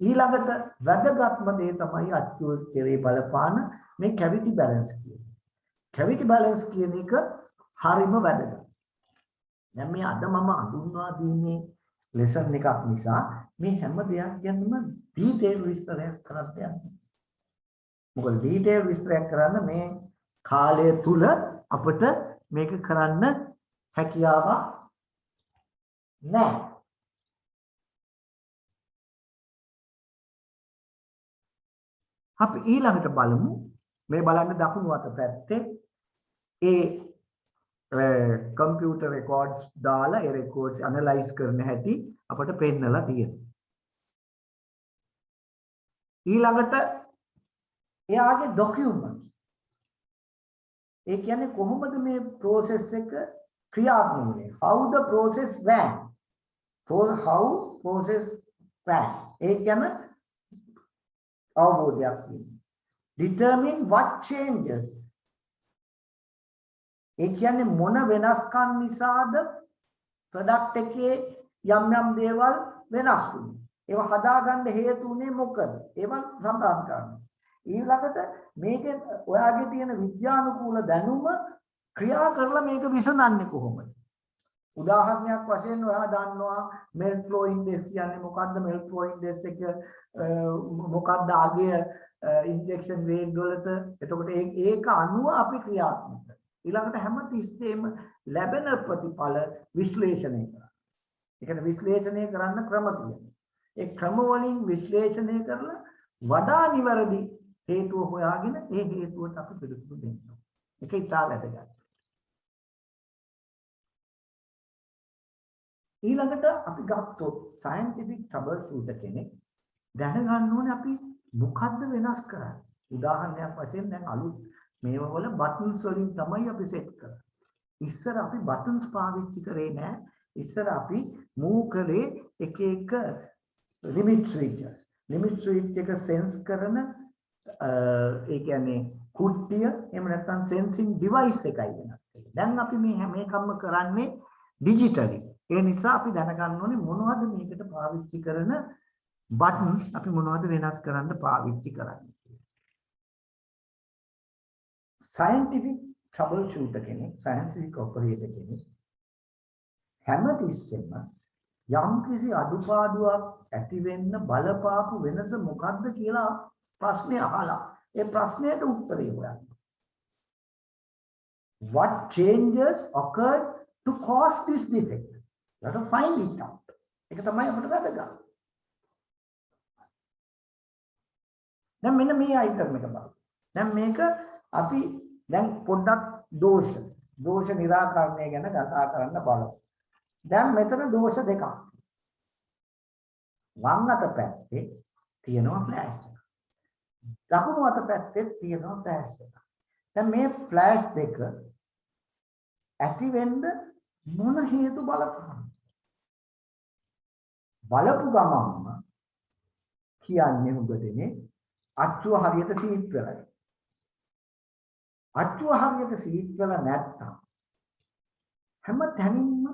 [SPEAKER 1] ඊළඟට වැදගත්ම දේ තමයි අච්චුව කෙරේ බලපාන මේ cavity balance කියන්නේ. cavity balance කියන එක හරිම වැදගත්. දැන් මේ අද මම අඳුන්වා දීන්නේ lesson එකක් නිසා මේ හැම දෙයක් ගැනම detail විස්තරයක් කරන්න යන්නේ. මොකද detail විස්තරයක් කරන්න මේ කාලය තුල අපිට මේක කරන්න හැකියාවක් නැහැ. අපි ඊළඟට බලමු මේ බලන්න දකුණු අත පැත්තේ computer records දාලා ඒ records analyze කරන හැටි අපිට පෙන්නලා තියෙනවා. ඊළඟට එයාගේ documents ඒ කියන්නේ කොහොමද මේ process එක ක්‍රියාත්මක වෙන්නේ? How the process ran. how process ran. ඒ කියන්නේ අවබෝධයක් තියෙනවා. Determine what changes. ඒ කියන්නේ මොන වෙනස්කම් නිසාද ප්‍රොඩක්ට් එකේ යම් දේවල් වෙනස් වුනේ. ඒවා හදාගන්න හේතු උනේ මොකද? ඒවා සඳහන් කරනවා. ඊළඟට මේකේ ඔයාගේ තියෙන විද්‍යානුකූල දැනුම ක්‍රියා කරලා මේක විසඳන්නේ කොහොමද? උදාහරණයක් වශයෙන් ඔයා දන්නවා melt flow index කියන්නේ මොකක්ද? melt flow index එක මොකක්ද ආගේ injection rate වලට. එතකොට ඒක අනුව අපි ක්‍රියාත්මක කරනවා. ඊළඟට හැම තිස්සෙම ලැබෙන ප්‍රතිඵල විශ්ලේෂණය කරනවා. ඒ කියන්නේ විශ්ලේෂණය කරන්න ක්‍රම තියෙනවා. ඒ ක්‍රම වලින් විශ්ලේෂණය කරලා වඩා නිවැරදි හේතුව හොයාගෙන ඒ හේතුවට අපි පිළිතුරු දෙනවා. ඒක ඉතාල වැදගත්. ඊළඟට අපි ගත්තොත් scientific troubleshooter කෙනෙක් දැනගන්න ඕනේ අපි මොකද්ද වෙනස් කරන්නේ. උදාහරණයක් වශයෙන් දැන් අලුත් මේවා වල buttons වලින් තමයි අපි set කරන්නේ. ඉස්සර අපි buttons පාවිච්චි කරේ නෑ. ඉස්සර අපි move කරේ එක limit switches. limit switch එක sense කරන ඒ කියන්නේ කුට්ටිය එහෙම නැත්නම් sensing device එකයි වෙනස් කරන්නේ. දැන් අපි මේ හැම එකක්ම කරන්නේ digitally. ඒ නිසා අපි දැනගන්න ඕනේ මොනවද මේකට පාවිච්චි කරන buttons අපි මොනවද වෙනස් කරන්න පාවිච්චි කරන්නේ. scientific troubleshooter කෙනෙක්, scientific operator කෙනෙක් හැමතිස්සෙම යම්කිසි අඩුපාඩුවක් ඇති වෙන්න බලපාපු වෙනස මොකක්ද කියලා ප්‍රශ්නේ අහලා ඒ ප්‍රශ්නයට උත්තරය හොයන්න. What changes occurred to cause this defect? You have to find it out. ඒක තමයි අපිට වැදගත්. දැන් මෙන්න මේ item එක බලන්න. දැන් මේක අපි දැන් පොඩ්ඩක් දෝෂ निराකරණය ගැන කතා කරන්න බලමු. දැන් මෙතන දෝෂ දෙකක්. වම් අත පැත්තේ තියෙනවා ෆ්ලෑෂ් එක. දකුණු අත පැත්තේ තියෙනවා ෆ්ලෑෂ් එක. දැන් මේ ෆ්ලෑෂ් දෙක ඇති වෙන්න මොන හේතු බලපු ගමන්ම කියන්නේ උගදෙනේ අච්චුව හරියට සීට් වෙලා. අච්චුව හරියට සීට් වෙලා නැත්තම් හැම තැනින්ම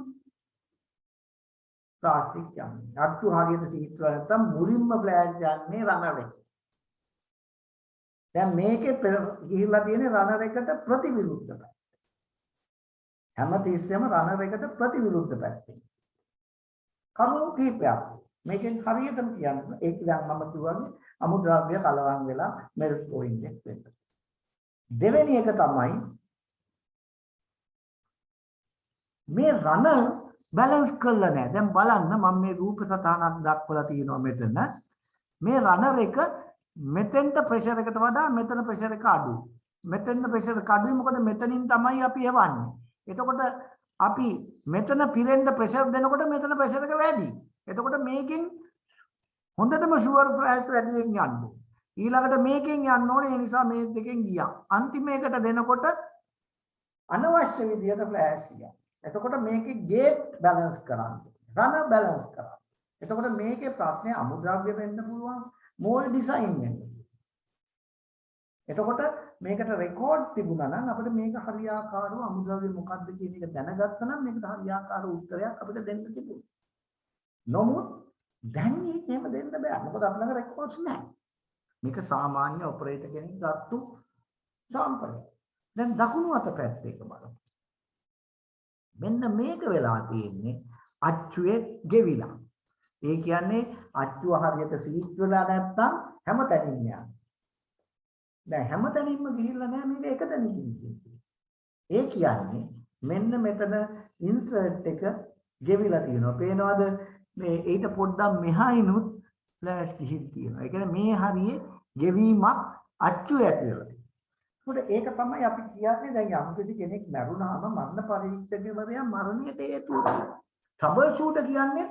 [SPEAKER 1] ප්ලාස්ටික් යන්නේ. අච්චුව හරියට සීට් වෙලා නැත්තම් මුලින්ම ෆ්ලෑෂ් යන්නේ රනර් එක. දැන් මේකේ ගිහිල්ලා තියෙන රනර් එකට ප්‍රතිවිරුද්ධ පැත්ත. හැම තිස්සෙම රනර් එකට ප්‍රතිවිරුද්ධ පැත්තේ. කරුණු කීපයක්. මේකෙන් හරියටම කියන්නේ ඒක දැන් මම කියවන්නේ අමුද්‍රව්‍ය කලවම් වෙලා melt flow index එක. දෙවෙනි එක තමයි මේ රනර් බැලන්ස් කරලා නැහැ. දැන් බලන්න මම මේ රූප සටහනක් දක්වලා තියෙනවා මෙතන. මේ රනර් එක මෙතෙන්ට ප්‍රෙෂර් එකට වඩා මෙතන ප්‍රෙෂර් එක අඩුයි. මෙතෙන් ප්‍රෙෂර් එක අඩුයි මොකද මෙතනින් තමයි අපි යවන්නේ. එතකොට අපි මෙතන පිරෙන්න ප්‍රෙෂර් දෙනකොට මෙතන ප්‍රෙෂර් එක වැඩි. එතකොට මේකෙන් හොඳටම ෂුවර් ෆ්ලෑෂ් වැඩියෙන් යන්න. ඊළඟට මේකෙන් යන්න ඕනේ. ඒ නිසා මේ දෙකෙන් ගියා. අන්තිමේකට දෙනකොට අනවශ්‍ය විදියට ෆ්ලෑෂ් ගියා. එතකොට මේකේ ගේට් බැලන්ස් කරන්න. රනර් බැලන්ස් කරන්න. එතකොට මේකේ ප්‍රශ්නේ අමුද්‍රව්‍ය වෙන්න පුළුවන්. මෝල් ඩිසයින් වෙන්න. එතකොට මේකට රෙකෝඩ් තිබුණා නම් අපිට මේක හරියාකාරව අමුද්‍රව්‍ය මොකක්ද කියන එක දැනගත්තා නම් මේකට හරියාකාර උත්තරයක් අපිට දෙන්න තිබුණා. නමුත් දැන් මේකම දෙන්න බෑ. මොකද අපේ ළඟ රෙකෝඩ්ස් නැහැ. මේක සාමාන්‍ය ඔපරේටර් කෙනෙක් ගත්තු සාම්පලයක්. දැන් දකුණු අත පැත්තේ එක බලමු. මෙන්න මේක වෙලා තියෙන්නේ අච්චුවේ ගෙවිලා. ඒ කියන්නේ අච්චුව හරියට සීට් වෙලා නැත්තම් හැමතැනින්ම යනවා. දැන් හැමතැනින්ම ගිහිල්ලා නැහැ මේක එක තැනකින් තියෙන්නේ. ඒ කියන්නේ මෙන්න මෙතන ඉන්සර්ට් එක ගෙවිලා තියෙනවා. පේනවද? මේ ඊට පොඩ්ඩක් මෙහායිනුත් ෆ්ලෑෂ් ගිහින් තියෙනවා. ඒ කියන්නේ මේ හරියේ ගෙවීමක් අච්චුව ඇති වෙලා. ඒක තමයි අපි කියන්නේ දැන් යම්කිසි කෙනෙක් මරුණාම මරණ පරීක්ෂකවරයා මරණයට හේතුව තියෙනවා. ට්‍රබල් ෂූටර් කියන්නේ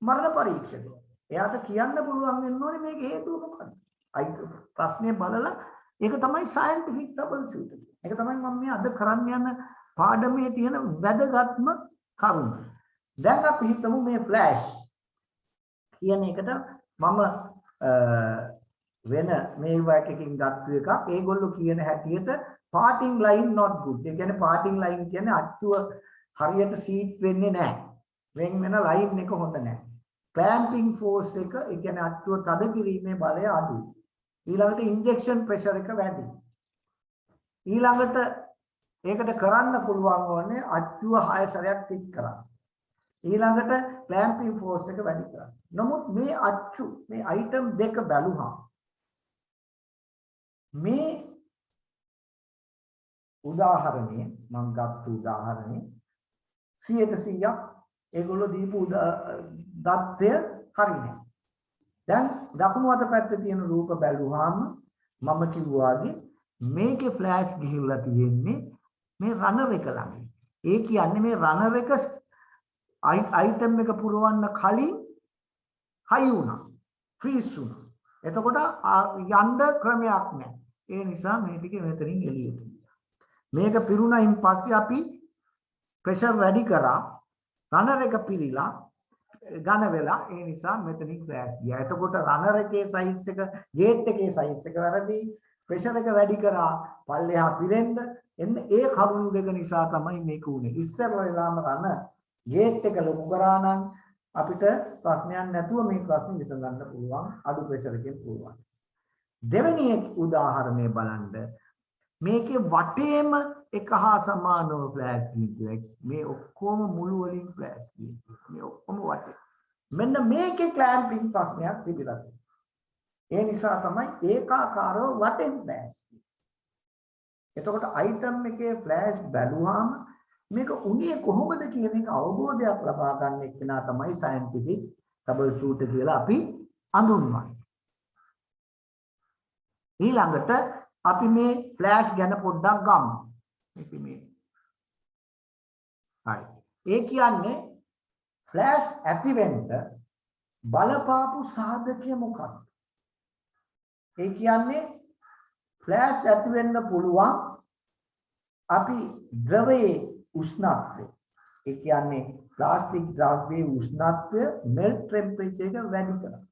[SPEAKER 1] මරණ පරීක්ෂකයා. එයාට කියන්න පුළුවන් වෙන්න ඕනේ මේක හේතුව මොකක්ද? ප්‍රශ්නේ බලලා ඒක තමයි සයන්ටිෆික් ට්‍රබල් ෂූටර්. ඒක තමයි මම මේ අද කරන්න යන පාඩමේ තියෙන වැදගත්ම කරුණ. දැන් අපි හිතමු මේ ෆ්ලෑෂ් කියන එකට මම වෙන මේල් එකකින් ගත්ත එකක්. ඒගොල්ලෝ කියන හැටියට parting line not good. ඒ කියන්නේ parting line කියන්නේ අච්චුව හරියට සීට් වෙන්නේ නැහැ. වෙන ලයින් එක හොඳ නැහැ. clamping force එක ඒ කියන්නේ අච්චුව තද කිරීමේ බලය අඩුයි. ඊළඟට injection pressure එක වැඩි. ඊළඟට ඒකට කරන්න පුළුවන් වන්නේ අච්චුව 6 සැරයක් ටික් කරන්න. ඊළඟට clamping force එක වැඩි කරන්න. නමුත් මේ අච්චු මේ item දෙක බැලුවා මේ උදාහරණය මම ගත්ත උදාහරණය 100% ඒගොල්ලෝ දීපු දත්තය හරිනේ. දැන් දකුණු අත පැත්තේ තියෙන රූප බැලුවාම මම කිව්වාගේ මේකේ ෆ්ලෑෂ් ගිහිල්ලා තියෙන්නේ මේ රනර් එක ළඟ. ඒ කියන්නේ මේ රනර් එක අයිටම් එක පුරවන්න කලින් හයි වුණා. ෆ්‍රීස් වුණා. එතකොට යන්න ක්‍රමයක් නැහැ. ඒ නිසා මේ ටික මෙතනින් එළියට ගියා. මේක පිරුණයින් පස්සේ අපි ප්‍රෙෂර් වැඩි කරා. රනර් එක පිරීලා ඝන වෙලා ඒ නිසා මෙතනින් ක්‍රෑෂ් ගියා. එතකොට රනර් එකේ සයිස් එක ගේට් එකේ සයිස් එක වැරදි. ප්‍රෙෂර් එක වැඩි කරා පල්ලෙහා පිරෙන්න. එන්න ඒ කරුණු දෙක නිසා තමයි මේක උනේ. ඉස්සර වෙලාම රන ගේට් එක ලොකු කරා නම් අපිට ප්‍රශ්නයක් නැතුව මේ ප්‍රශ්නේ විසඳන්න පුළුවන් අඩු ප්‍රෙෂර් එකෙන් පුළුවන්. දෙවෙනි උදාහරණය බලන්න. මේකේ වටේම එක හා සමානව ෆ්ලෑෂ් ගිහින් මේ ඔක්කොම මුළු වලින් ෆ්ලෑෂ් ගිහින් මේ ඔක්කොම වටේ. මෙන්න මේකේ ක්ලෑම්පින් ප්‍රශ්නයක් තිබිලා තියෙනවා. ඒ නිසා තමයි ඒකාකාරව වටෙන් ෆ්ලෑෂ් ගිහින්. එතකොට අයිටම් එකේ ෆ්ලෑෂ් බැලුවාම මේක උනේ කොහොමද කියන එක අවබෝධයක් ලබා ගන්න එක්කෙනා තමයි සයන්ටිෆික් ට්‍රබල් ෂූටර් කියලා අපි අඳුන්වන්නේ. ඊළඟට අපි මේ ෆ්ලෑෂ් ගැන පොඩ්ඩක් ගමු. මේක මේ හරි. ඒ කියන්නේ ෆ්ලෑෂ් ඇති වෙන්න බලපාපු සාධකය මොකක්ද? ඒ කියන්නේ ෆ්ලෑෂ් ඇති වෙන්න පුළුවන් අපි ද්‍රවයේ උෂ්ණත්වය. ඒ කියන්නේ ප්ලාස්ටික් ද්‍රව්‍යයේ උෂ්ණත්වය මෙල්ට් ටෙම්පරේචර් එක වැඩි කරනවා.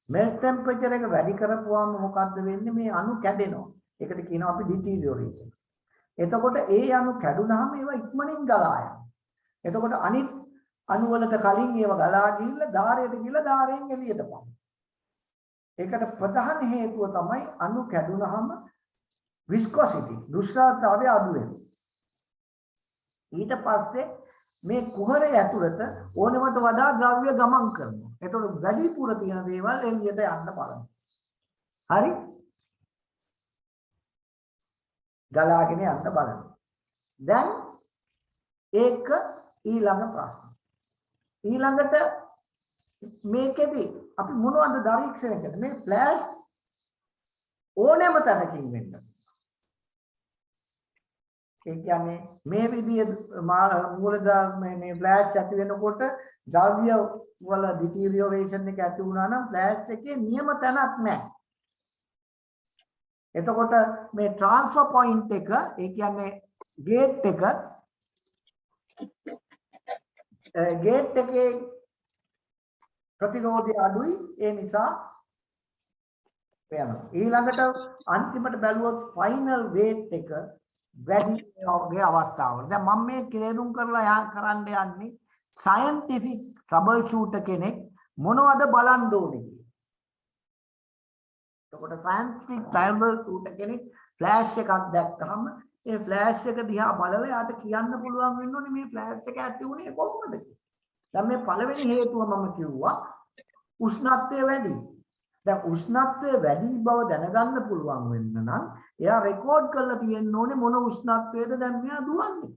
[SPEAKER 1] මෙල්ට් ටෙම්පරේචර් එක වැඩි කරපුවාම මොකද්ද වෙන්නේ? මේ අණු කැඩෙනවා. ඒකට කියනවා අපි ඩිටීරියෝරේෂන්. එතකොට ඒ අණු කැඩුනහම ඒවා ඉක්මනින් ගලා යනවා. එතකොට අනිත් අණු වලට කලින් ඒවා ගලා ගිහිල්ලා ධාරයට ගිහිල්ලා ධාරයෙන් එළියට පනිනවා. ඒකට ප්‍රධාන හේතුව තමයි අණු කැඩුනහම විස්කොසිටි දුෂ්කරතාවය අඩු වෙනවා. ඊට පස්සේ මේ කුහරය ඇතුළත ඕනෙමට වඩා ද්‍රව්‍ය ගමන් කරනවා. එතකොට වැඩිපුර තියෙන දේවල් එළියට යන්න බලනවා. හරි? ගලාගෙන යන්න බලනවා. දැන් ඒක ඊළඟ ප්‍රශ්න. ඊළඟට මේකෙදි අපි මොනවද පරීක්ෂණය කරන්නේ? මේ ෆ්ලෑෂ් ඕනෑම තැනකින් වෙන්න. ඒ කියන්නේ මේ විදිය මූලධර්මයේ මේ ෆ්ලෑෂ් ඇති වෙනකොට ද්‍රව්‍ය වල ඩිටීරියෝරේෂන් එක ඇති වුණා නම් ෆ්ලෑෂ් එකේ නියම තැනක් නැහැ. එතකොට මේ ට්‍රාන්ස්ෆර් පොයින්ට් එක ඒ කියන්නේ ගේට් එකේ ප්‍රතිරෝධය අඩුයි. ඒ නිසා වෙනවා. ඊළඟට අන්තිමට බැලුවොත් ෆයිනල් වේට් එක වැඩි වගේ අවස්ථාවල. දැන් මම මේ තේරුම් කරලා කරන්න යන්නේ සයන්ටිෆික් ට්‍රබල් ෂූටර් කෙනෙක් මොනවද බලන්න ඕනේ කියලා. එතකොට සයන්ටිෆික් ට්‍රබල් ෂූටර් කෙනෙක් ෆ්ලෑෂ් එකක් දැක්කම ඒ ෆ්ලෑෂ් එක දිහා බලලා යාට කියන්න පුළුවන් වෙන්න ඕනේ මේ ෆ්ලෑෂ් එක ඇති වුණේ කොහොමද කියලා. දැන් මේ පළවෙනි හේතුව මම කිව්වා උෂ්ණත්වය වැඩි. දැන් උෂ්ණත්වය වැඩි බව දැනගන්න පුළුවන් වෙන්න නම් එයා රෙකෝඩ් කරලා තියෙන්න ඕනේ මොන උෂ්ණත්වයේද දැන් මෙයා දුවන්නේ.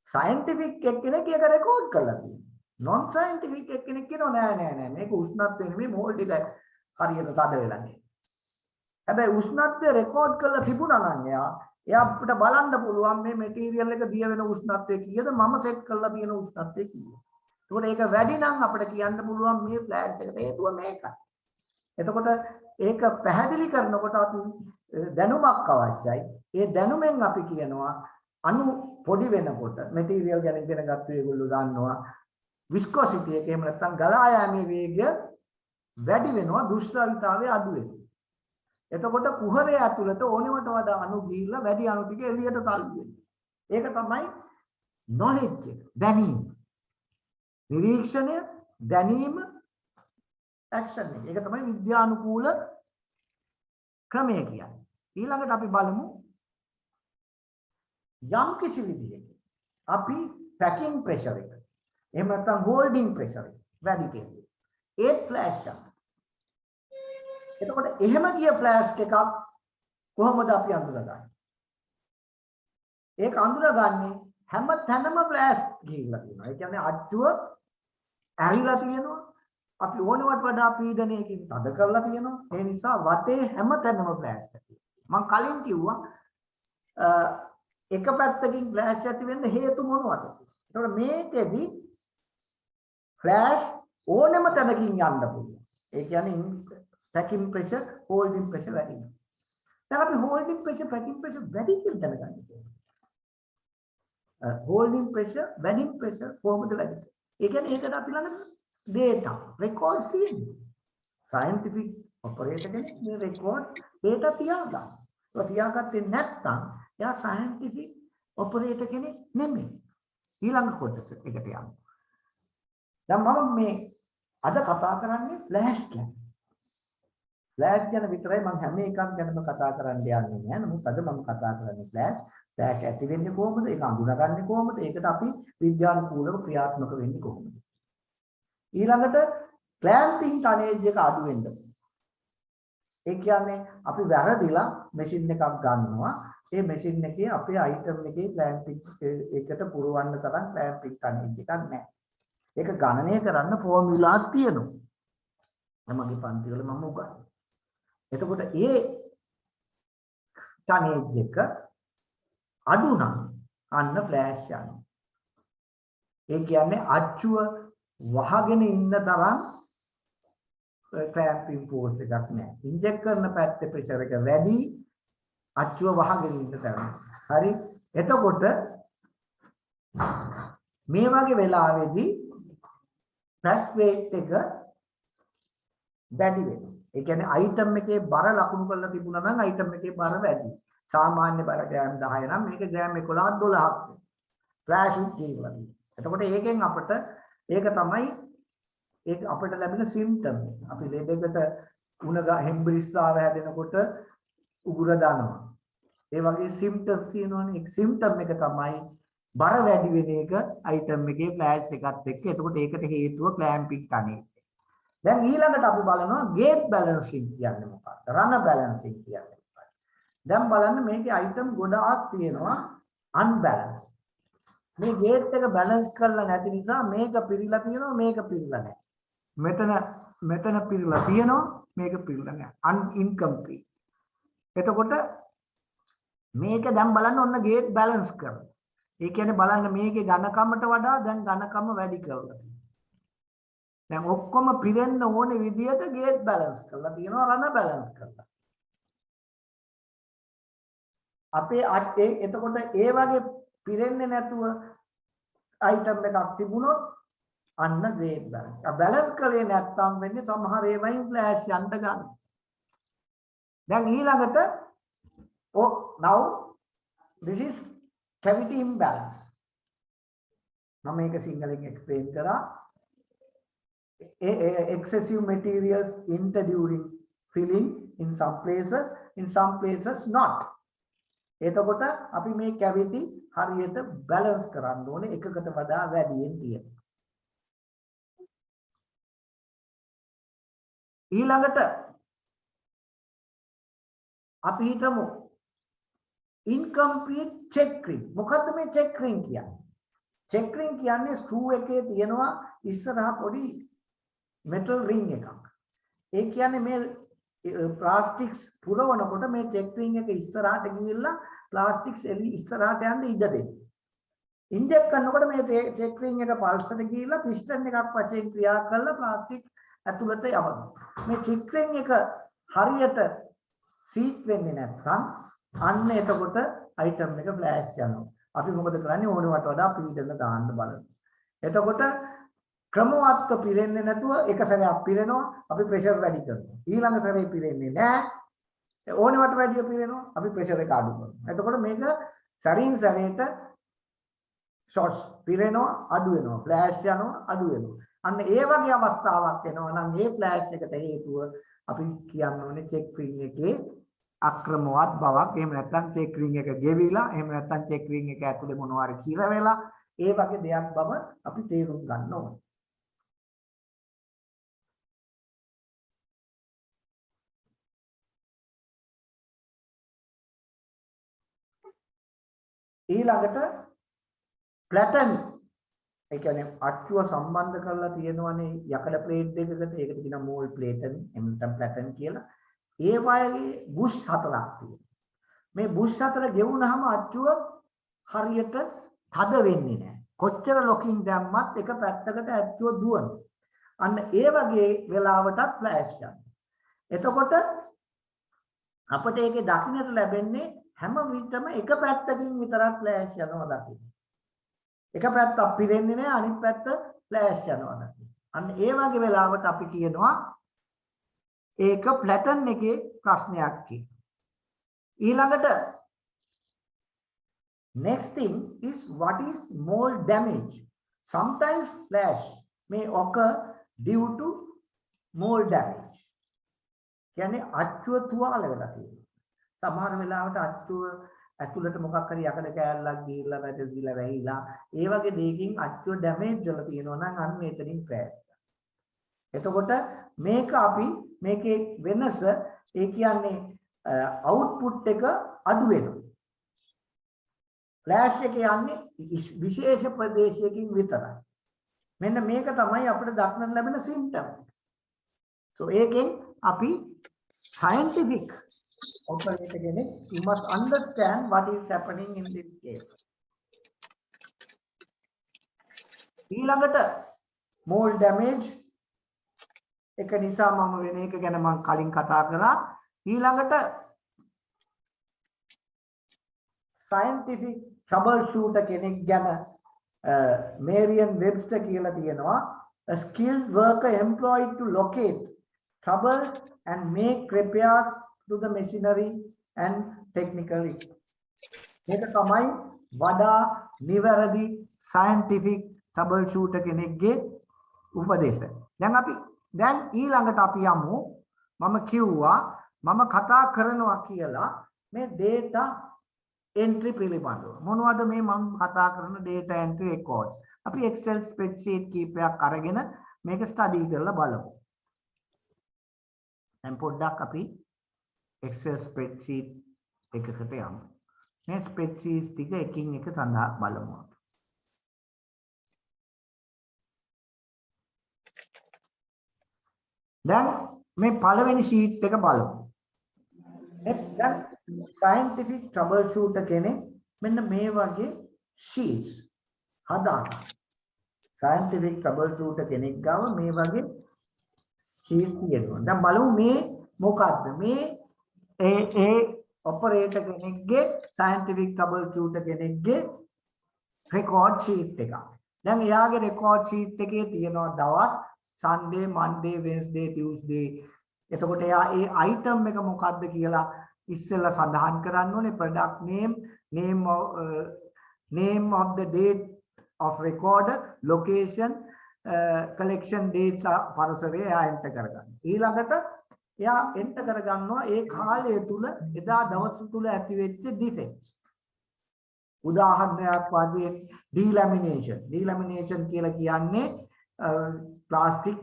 [SPEAKER 1] සයන්ටිෆික් එක්කෙනෙක් ඒක රෙකෝඩ් කරලා තියෙනවා. නොන් සයන්ටිෆික් එක්කෙනෙක් කියනවා නෑ මේක උෂ්ණත්වය නෙමෙයි මෝල්ඩ් එක හරියට තද වෙලා නැහැ. හැබැයි උෂ්ණත්වය රෙකෝඩ් කරලා තිබුණා නම් එයා අපිට බලන්න පුළුවන් මේ මැටීරියල් එක දිය වෙන උෂ්ණත්වය කීයද මම සෙට් කරලා තියෙන උෂ්ණත්වය කීයද. එතකොට ඒක වැඩි නම් අපිට කියන්න පුළුවන් මේ ෆ්ලෑෂ් එකට හේතුව මේකයි. එතකොට ඒක පැහැදිලි කරනකොට අපි දැනුමක් අවශ්‍යයි. ඒ දැනුමෙන් අපි කියනවා අණු පොඩි වෙනකොට මැටීරියල් ගැන ඉගෙන ගත්ත ඒගොල්ලෝ දන්නවා විස්කොසිටි එක එහෙම නැත්නම් ගලා යාමේ වේගය වැඩි වෙනවා දුෂ්කරතාවය අඩු වෙනවා. එතකොට කුහරය ඇතුළට ඕනෙවට වඩා අණු ගිහිල්ලා වැඩි අණු ටික එළියට තල්ලු වෙනවා. ඒක තමයි knowledge එක දැනීම. නිරීක්ෂණය දැනීම action එක. ඒක තමයි විද්‍යානුකූල ක්‍රමය කියන්නේ. ඊළඟට අපි බලමු යම් කිසි විදිහක අපි packing pressure එක එහෙම නැත්නම් holding pressure එක වැඩි කෙරුවොත් ඒ ෆ්ලෑෂ් එක. එතකොට එහෙම ගිය ෆ්ලෑෂ් එකක් කොහොමද අපි අඳුරගන්නේ? ඒක අඳුරගන්නේ හැම තැනම ෆ්ලෑෂ් ගිහිල්ලා තියෙනවා. ඒ කියන්නේ අච්චුව ඇරිලා තියෙනවා. අපි ඕනවට වඩා පීඩනයකින් තද කරලා තියෙනවා. ඒ නිසා වටේ හැම තැනම ෆ්ලෑෂ් ඇති. මම කලින් කිව්වා එක පැත්තකින් ෆ්ලෑෂ් ඇති වෙන්න හේතු මොනවද? එතකොට මේකෙදි ෆ්ලෑෂ් ඕනම තැනකින් යන්න පුළුවන්. ඒ කියන්නේ packing pressure, holding pressure වැඩි වෙනවා. දැන් අපි holding pressure, packing pressure වැඩි කියලා දැනගන්න ඕනේ. holding pressure, bedding pressure කොහොමද වැඩි? ඒ කියන්නේ ඒකට අපි ළඟ data, records තියෙනවා. scientific operator කෙනෙක් මේ record data තියාගන්න. ඒක තියාගත්තේ නැත්නම් එයා scientific operator කෙනෙක් නෙමෙයි. ඊළඟ කොටස එකට යමු. දැන් මම මේ අද කතා කරන්නේ ෆ්ලෑෂ් ගැන. ෆ්ලෑෂ් ගැන විතරයි මම හැම එකක් ගැනම කතා කරන්න යන්නේ නෑ. නමුත් අද මම කතා කරන්නේ ෆ්ලෑෂ් ඇති වෙන්නේ කොහොමද? ඒක අඳුනගන්නේ කොහොමද? ඒකට අපි විද්‍යානුකූලව ක්‍රියාත්මක වෙන්නේ කොහොමද? ඊළඟට ක්ලෑම්පින් ටනේජ් එක අඩු වෙන්න. ඒ කියන්නේ අපි වැරදිලා මැෂින් එකක් ගන්නවා. ඒ මැෂින් එකේ අපේ අයිටම් එකේ ක්ලෑම්පින් එකට පුරවන්න තරම් ක්ලෑම්පින් ටනේජ් එකක් නැහැ. ඒක ගණනය කරන්න ෆෝමියුලාස් තියෙනවා. මගේ පන්ති වල මම උගන්වනවා. එතකොට ඒ ටනේජ් එක අඩු නම් අන්න ෆ්ලෑෂ් යනවා. ඒ කියන්නේ අච්චුව වහගෙන ඉන්න තරම් ක්ලෑම්පින් ෆෝස් එකක් නැහැ. ඉන්ජෙක්ට් කරන පැත්තේ ප්‍රෙෂර් එක වැඩි අච්චුව වහගෙන ඉන්න තරම්. හරි. එතකොට මේ වගේ වෙලාවෙදී පැක් වේට් එක වැඩි වෙනවා. ඒ කියන්නේ අයිටම් එකේ බර ලකුණු කරලා තිබුණා නම් අයිටම් එකේ බර වැඩි. සාමාන්‍ය බර ග්‍රෑම් 10 නම් මේක ග්‍රෑම් 11 12ක් වෙනවා. ෆ්ලෑෂ් උත් කියලා. එතකොට ඒකෙන් අපිට ඒක තමයි ඒක අපිට ලැබෙන සිම්ප්ටම්. අපි ලෙඩකට උණ හෙම්බිරිස්සාව හැදෙනකොට උගුර දානවා. ඒ වගේ සිම්ප්ටම්ස් තියෙනවනේ. ඒ සිම්ප්ටම් එක තමයි බර වැඩි වෙන එක අයිටම් එකේ ෆ්ලෑෂ් එකත් එක්ක. එතකොට ඒකට හේතුව ක්ලෑම්පින් ටනේජ්. දැන් ඊළඟට අපි බලනවා ගේට් බැලන්සින් කියන්නේ මොකක්ද? රන බැලන්සින් කියන්නේ මොකක්ද? දැන් බලන්න මේකේ අයිටම් ගොඩාක් තියෙනවා අන්බැලන්ස්. මේ ගේට් එක බැලන්ස් කරලා නැති නිසා මේක පිරීලා තියෙනවා මේක පිරීලා නැහැ. මෙතන පිරීලා තියෙනවා මේක පිරීලා නැහැ. incomplete. එතකොට මේක දැන් බලන්න ඔන්න ගේට් බැලන්ස් කරනවා. ඒ කියන්නේ බලන්න මේකේ ඝනකමට වඩා දැන් ඝනකම වැඩි කරලා තියෙනවා. දැන් ඔක්කොම පිරෙන්න ඕනේ විදියට ගේට් බැලන්ස් කරලා තියෙනවා රන බැලන්ස් කරලා. අපේ එතකොට ඒ වගේ පිරෙන්නේ නැතුව අයිටම් එකක් තිබුණොත් අන්න ගේට් බැලන්ස්. බැලන්ස් කරේ නැත්නම් වෙන්නේ සමහර ඒවායින් ෆ්ලෑෂ් යන්න ගන්න. දැන් ඊළඟට now this is cavity imbalance. මම මේක සිංහලෙන් explain කරා. Excessive materials enter during filling in some places not. එතකොට අපි මේ cavity හරියට balance කරන්න ඕනේ එකකට වඩා වැඩියෙන් තියෙන. ඊළඟට අපි හිතමු incomplete check ring. මොකද්ද මේ check ring කියන්නේ? check ring කියන්නේ screw එකේ තියෙනවා ඉස්සරහා පොඩි metal ring එකක්. ඒ කියන්නේ මේ plastics පුරවනකොට මේ check ring එක ඉස්සරහට ගිහිල්ලා plastics එලි ඉස්සරහට යන්න ඉඩ දෙන්න. inject කරනකොට මේ check ring එක pulse එකට ගිහිල්ලා piston එකක් වශයෙන් ක්‍රියා කරලා plastic ඇතුළට යවනවා. මේ check ring එක හරියට seat වෙන්නේ නැත්නම් අන්න එතකොට item එක flash යනවා. අපි මොකද කරන්නේ ඕනවට වඩා පීඩන දාන්න බලනවා. එතකොට ක්‍රමවත්ව පිරෙන්නේ නැතුව එක සැරයක් පිරෙනවා අපි ප්‍රෙෂර් වැඩි කරනවා. ඊළඟ සැරේ පිරෙන්නේ නැහැ. ඕනවට වැඩිය පිරෙනවා අපි ප්‍රෙෂර් එක අඩු කරනවා. එතකොට මේක සැරින් සැරේට ෂොට්ස් පිරෙනවා අඩු වෙනවා. ෆ්ලෑෂ් යනවා අඩු වෙනවා. අන්න ඒ වගේ අවස්ථාවක් එනවා නම් මේ ෆ්ලෑෂ් එකට හේතුව අපි කියන්න ඕනේ චෙක් රින් එකේ අක්‍රමවත් බවක්. එහෙම නැත්නම් චෙක් රින් එක ගෙවිලා, එහෙම නැත්නම් චෙක් රින් එක ඇතුලේ මොනවා හරි කිර වෙලා, ඒ වගේ දෙයක් බව අපි තේරුම් ගන්න ඕනේ. ඊළඟට ප්ලැටන්, ඒ කියන්නේ අච්චුව සම්බන්ධ කරලා තියෙනවනේ යකඩ ප්ලේට් දෙකකට. ඒකට කියනවා මෝල් ප්ලේටන්, එහෙම නැත්නම් ප්ලැටන් කියලා. ඒ වගේ බුෂ් හතරක් තියෙනවා. මේ බුෂ් හතර ගෙවුනහම අච්චුව හරියට තද වෙන්නේ නැහැ. කොච්චර ලොකින් දැම්මත් එක පැත්තකට අච්චුව දුවනවා. අන්න ඒ වගේ වෙලාවටත් ෆ්ලෑෂ් යනවා. එතකොට අපිට ඒකේ දකින්නට ලැබෙන්නේ හැම විටම එක පැත්තකින් විතරක් ෆ්ලෑෂ් යනවා දකින්න. එක පැත්තක් පිරෙන්නේ නැහැ, අනිත් පැත්ත ෆ්ලෑෂ් යනවා දකින්න. අන්න ඒ වගේ වෙලාවට අපි කියනවා ඒක ප්ලැටන් එකේ ප්‍රශ්නයක් කියලා. ඊළඟට next thing is what is mold damage. Sometimes flash may occur due to mold damage. කියන්නේ අච්චුව තුවාල වෙලා තියෙනවා. සමහර වෙලාවට අච්චුව ඇතුළට මොකක් හරි යකඩ කෑල්ලක් ගිහිල්ලා වැටදිලා වැහිලා ඒ වගේ දෙයකින් අච්චුව ඩැමේජ් වෙලා තියෙනවා නම් අන්න එතනින් ක්‍රෑෂ්. එතකොට මේක අපි මේකේ වෙනස ඒ කියන්නේ අවුට්පුට් එක අඩු වෙනවා. ෆ්ලෑෂ් එක යන්නේ විශේෂ ප්‍රදේශයකින් විතරයි. මෙන්න මේක තමයි අපිට දක්නට ලැබෙන සිම්ප්ටම්. so ඒකෙන් අපි scientific operator කෙනෙක් you must understand what is happening in this case. ඊළඟට mold damage එක නිසා මම වෙන එක ගැන මම කලින් කතා කරා. ඊළඟට scientific troubleshooter කෙනෙක් ගැන Merriam Webster කියලා තියෙනවා a skilled worker employed to locate troubles and make repairs to the machinery and technical issues. මේක තමයි වඩා නිවැරදි scientific troubleshooter කෙනෙක්ගේ උපදේශය. දැන් ඊළඟට අපි යමු. මම කිව්වා මම කතා කරනවා කියලා මේ data entry පිළිබඳව. මොනවද මේ මම කතා කරන data entry records? අපි Excel spreadsheet කීපයක් අරගෙන මේක study කරලා බලමු. දැන් පොඩ්ඩක් අපි Excel spreadsheet එකකට යමු. මේ spreadsheet ටික එකින් එක සඳහා බලමු. දැන් මේ පළවෙනි sheet එක බලමු. දැන් scientific troubleshooter කෙනෙක් මෙන්න මේ වගේ sheets හදාගන්න. scientific troubleshooter කෙනෙක් ගාව මේ වගේ sheets තියෙනවා. දැන් බලමු මේ මොකක්ද මේ ඒ operator කෙනෙක්ගේ scientific troubleshooter කෙනෙක්ගේ record sheet එක. දැන් එයාගේ record sheet එකේ තියෙනවා දවස් Sunday, Monday, Wednesday, Tuesday, එතකොට එයා ඒ item එක මොකක්ද කියලා ඉස්සෙල්ලා සඳහන් කරන්න ඕනේ. product name, name of the date of recorder, location, collection dates පරසරේ එයා enter කරගන්න. ඊළඟට එයා enter කරගන්නවා ඒ කාලය තුල එදා දවස් තුල ඇති වෙච්ච defects. උදාහරණයක් වශයෙන් delamination කියලා කියන්නේ ප්ලාස්ටික්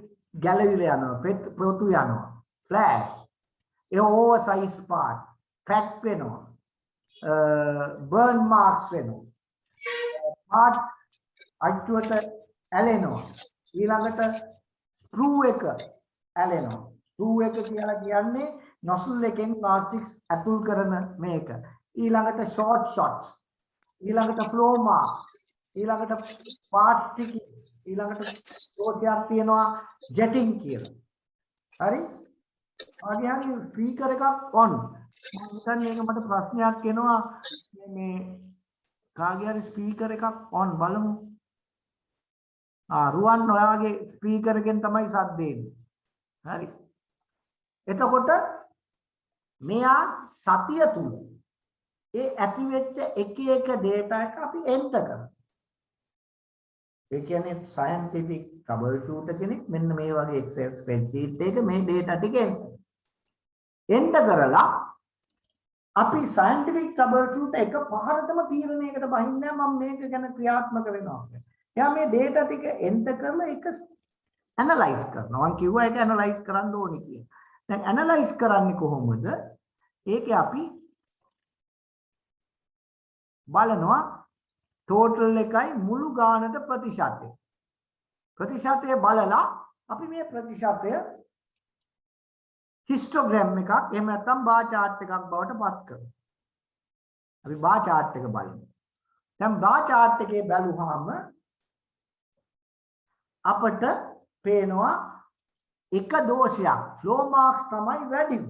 [SPEAKER 1] ගැලවිලා යනවා, පොතු යනවා, flash, ඒ oversize part, crack වෙනවා, burn marks වෙනවා, part අච්චුවට ඇලෙනවා, ඊළඟට screw එක ඇලෙනවා. screw එක කියලා කියන්නේ nozzle එකෙන් plastics ඇතුල් කරන මේක. ඊළඟට short shots, ඊළඟට flow marks, ඊළඟට part sticking, ඊළඟට දෝෂයක් තියෙනවා jetting කියලා. හරි? ආගියාගේ ස්පීකර් එකක් on. මම හිතන්නේ මේක මට ප්‍රශ්නයක් එනවා මේ කාගේ හරි ස්පීකර් එකක් on බලමු. රුවන් ඔයාගේ ස්පීකර් එකෙන් තමයි සද්ද එන්නේ. හරි. එතකොට මෙයා සතිය තුල ඒ ඇති වෙච්ච එක data එක අපි enter කරනවා. ඒ කියන්නේ scientific troubleshooter කෙනෙක් මෙන්න මේ වගේ Excel spreadsheet එක මේ data ටික enter කරලා අපි scientific troubleshooter එක පහරටම තීරණයකට බහින්නේ මම මේක ගැන ක්‍රියාත්මක වෙනවා කියලා. එයා මේ data ටික enter කරලා ඒක analyze කරනවා. මම කිව්වා ඒක analyze කරන්න ඕනේ කියලා. දැන් analyze කරන්නේ කොහොමද? ඒකේ අපි බලනවා total එකයි මුළු ගානට ප්‍රතිශතය. ප්‍රතිශතය බලලා අපි මේ ප්‍රතිශතය histogram එකක් එහෙම නැත්නම් bar chart එකක් බවට පත් කරනවා. අපි bar chart එක බලමු. දැන් bar chart එකේ බැලුවාම අපට පේනවා එක දෝෂයක් flow marks තමයි වැඩි.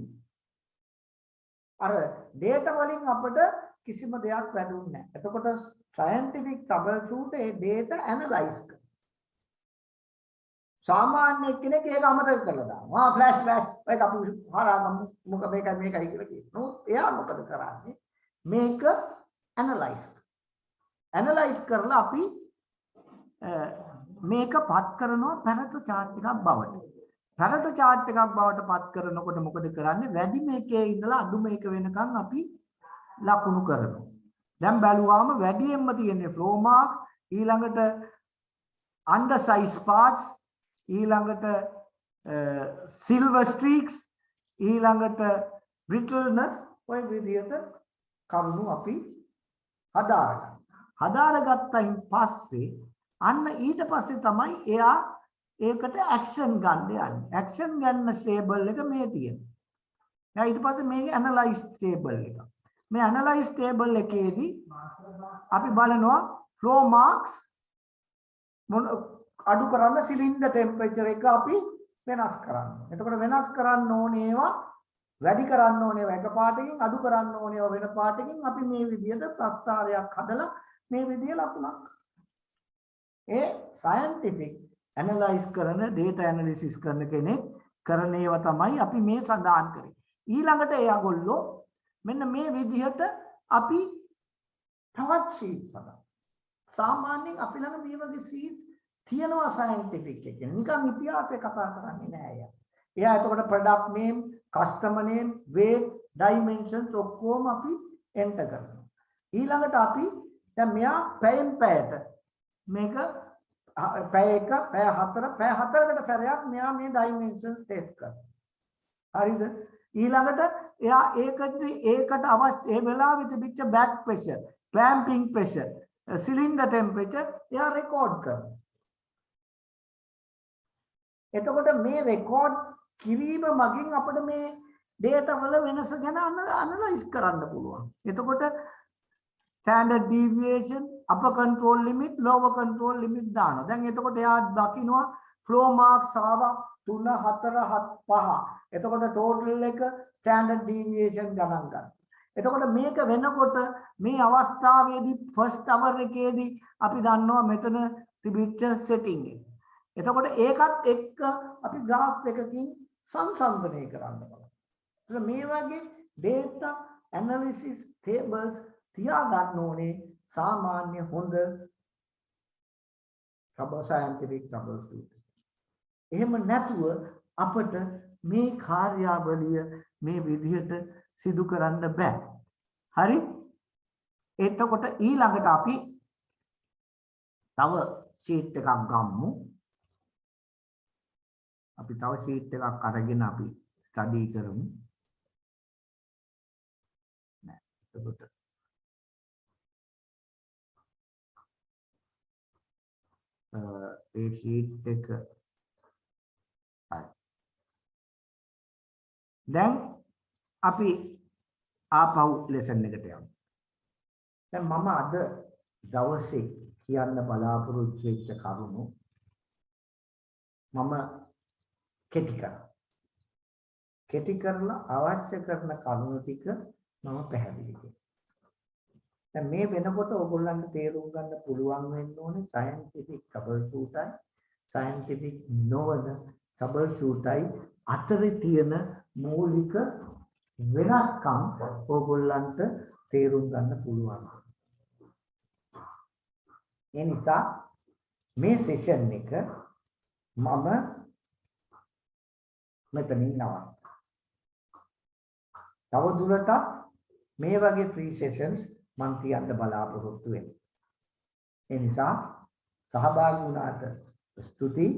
[SPEAKER 1] අර data වලින් අපට කිසිම දෙයක් වැදුන්නේ නැහැ. එතකොට scientific troubleshooter ඒ data analyze කරනවා. සාමාන්‍ය කෙනෙක් ඒක අමතක කරලා දානවා. flash ඒක අපි හරාගමු මොකද මේකයි කියලා කියනවා. එයා මොකද කරන්නේ? මේක analyze කරලා අපි මේක පත් කරනවා Pareto chart එකක් බවට. Pareto chart එකක් බවට පත් කරනකොට මොකද කරන්නේ? වැඩි මේකේ ඉඳලා අඩු මේක වෙනකන් අපි ලකුණු කරනවා. දැන් බැලුවාම වැඩියෙන්ම තියෙන්නේ flow mark, ඊළඟට undersize parts, ඊළඟට silver streaks, ඊළඟට brittleness. ඔය විදිහට කරුණු අපි හදාරගන්න. හදාරගත්තයින් පස්සේ අන්න ඊට පස්සේ තමයි එයා ඒකට action ගන්න යන්නේ. action ගන්න table එක මේ තියෙනවා. දැන් ඊට පස්සේ මේක analyze table එක. මේ analyze table එකේදී අපි බලනවා flow marks අඩු කරන්න cylinder temperature එක අපි වෙනස් කරන්න. එතකොට වෙනස් කරන්න ඕනේ ඒවා වැඩි කරන්න ඕනේ ඒවා එක පාටකින් අඩු කරන්න ඕනේ ඒවා වෙන පාටකින් අපි මේ විදිහට ප්‍රස්තාරයක් හදලා මේ විදිහ ලකුණක්. ඒ scientific analyze කරන data analysis කරන කෙනෙක් කරන ඒවා තමයි අපි මේ සඳහන් කරේ. ඊළඟට එයාගොල්ලෝ මෙන්න මේ විදිහට අපි තවත් sheets හදනවා. සාමාන්‍යයෙන් අපි ළඟ මේ වගේ sheets තියෙනවා scientific එකෙන්. නිකන් ඉතිහාසය කතා කරන්නේ නෑ එයා. එයා එතකොට product name, customer name, weight, dimensions ඔක්කොම අපි enter කරනවා. ඊළඟට අපි දැන් මෙයා පැයෙන් පැයට මේක පැය 1, පැය 4, පැය 4කට සැරයක් මෙයා මේ dimensions test කරනවා. හරිද? ඊළඟට එයා ඒකට අවශ්‍ය ඒ වෙලාවෙ තිබිච්ච back pressure, clamping pressure, cylinder temperature එයා record කරනවා. එතකොට මේ record කිරීම මගින් අපිට මේ data වල වෙනස ගැන analyze කරන්න පුළුවන්. එතකොට standard deviation, upper control limit, lower control limit දානවා. දැන් එතකොට එයා දකින්නවා flow marks ආවා 3 4 5. එතකොට total එක standard deviation ගණන් ගන්න. එතකොට මේක වෙනකොට මේ අවස්ථාවේදී first hour එකේදී අපි දන්නවා මෙතන තිබිච්ච setting එක. එතකොට ඒකත් එක්ක අපි graph එකකින් සංසන්දනය කරන්න බලන්න. මේ වගේ data analysis tables තියාගන්න ඕනේ සාමාන්‍ය හොඳ scientific troubleshooting. එහෙම නැතුව අපට මේ කාර්යාවලිය මේ විදිහට සිදු කරන්න බෑ. හරි? එතකොට ඊළඟට අපි තව sheet එකක් ගමු. අපි තව sheet එකක් අරගෙන අපි study කරමු. නෑ. එතකොට ඒ sheet එක දැන් අපි ආපහු lesson එකට යමු. දැන් මම අද දවසේ කියන්න බලාපොරොත්තු වෙච්ච කරුණු මම කෙටි කරලා අවශ්‍ය කරන කරුණු ටික මම පැහැදිලි කරනවා. දැන් මේ වෙනකොට ඔයගොල්ලන්ට තේරුම් ගන්න පුළුවන් වෙන්න ඕනේ scientific troubleshootයි scientific නොවන troubleshootයි අතරේ තියෙන මූලික වෙනස්කම් ඔයගොල්ලන්ට තේරුම් ගන්න පුළුවන්. ඒ නිසා මේ සෙෂන් එක මම මෙතනින් නවත්තා. තව දුරටත් මේ වගේ ෆ්‍රී සෙෂන්ස් මම තියන්න බලාපොරොත්තු වෙනවා. ඒ නිසා සහභාගී වුණාට ස්තුතියි.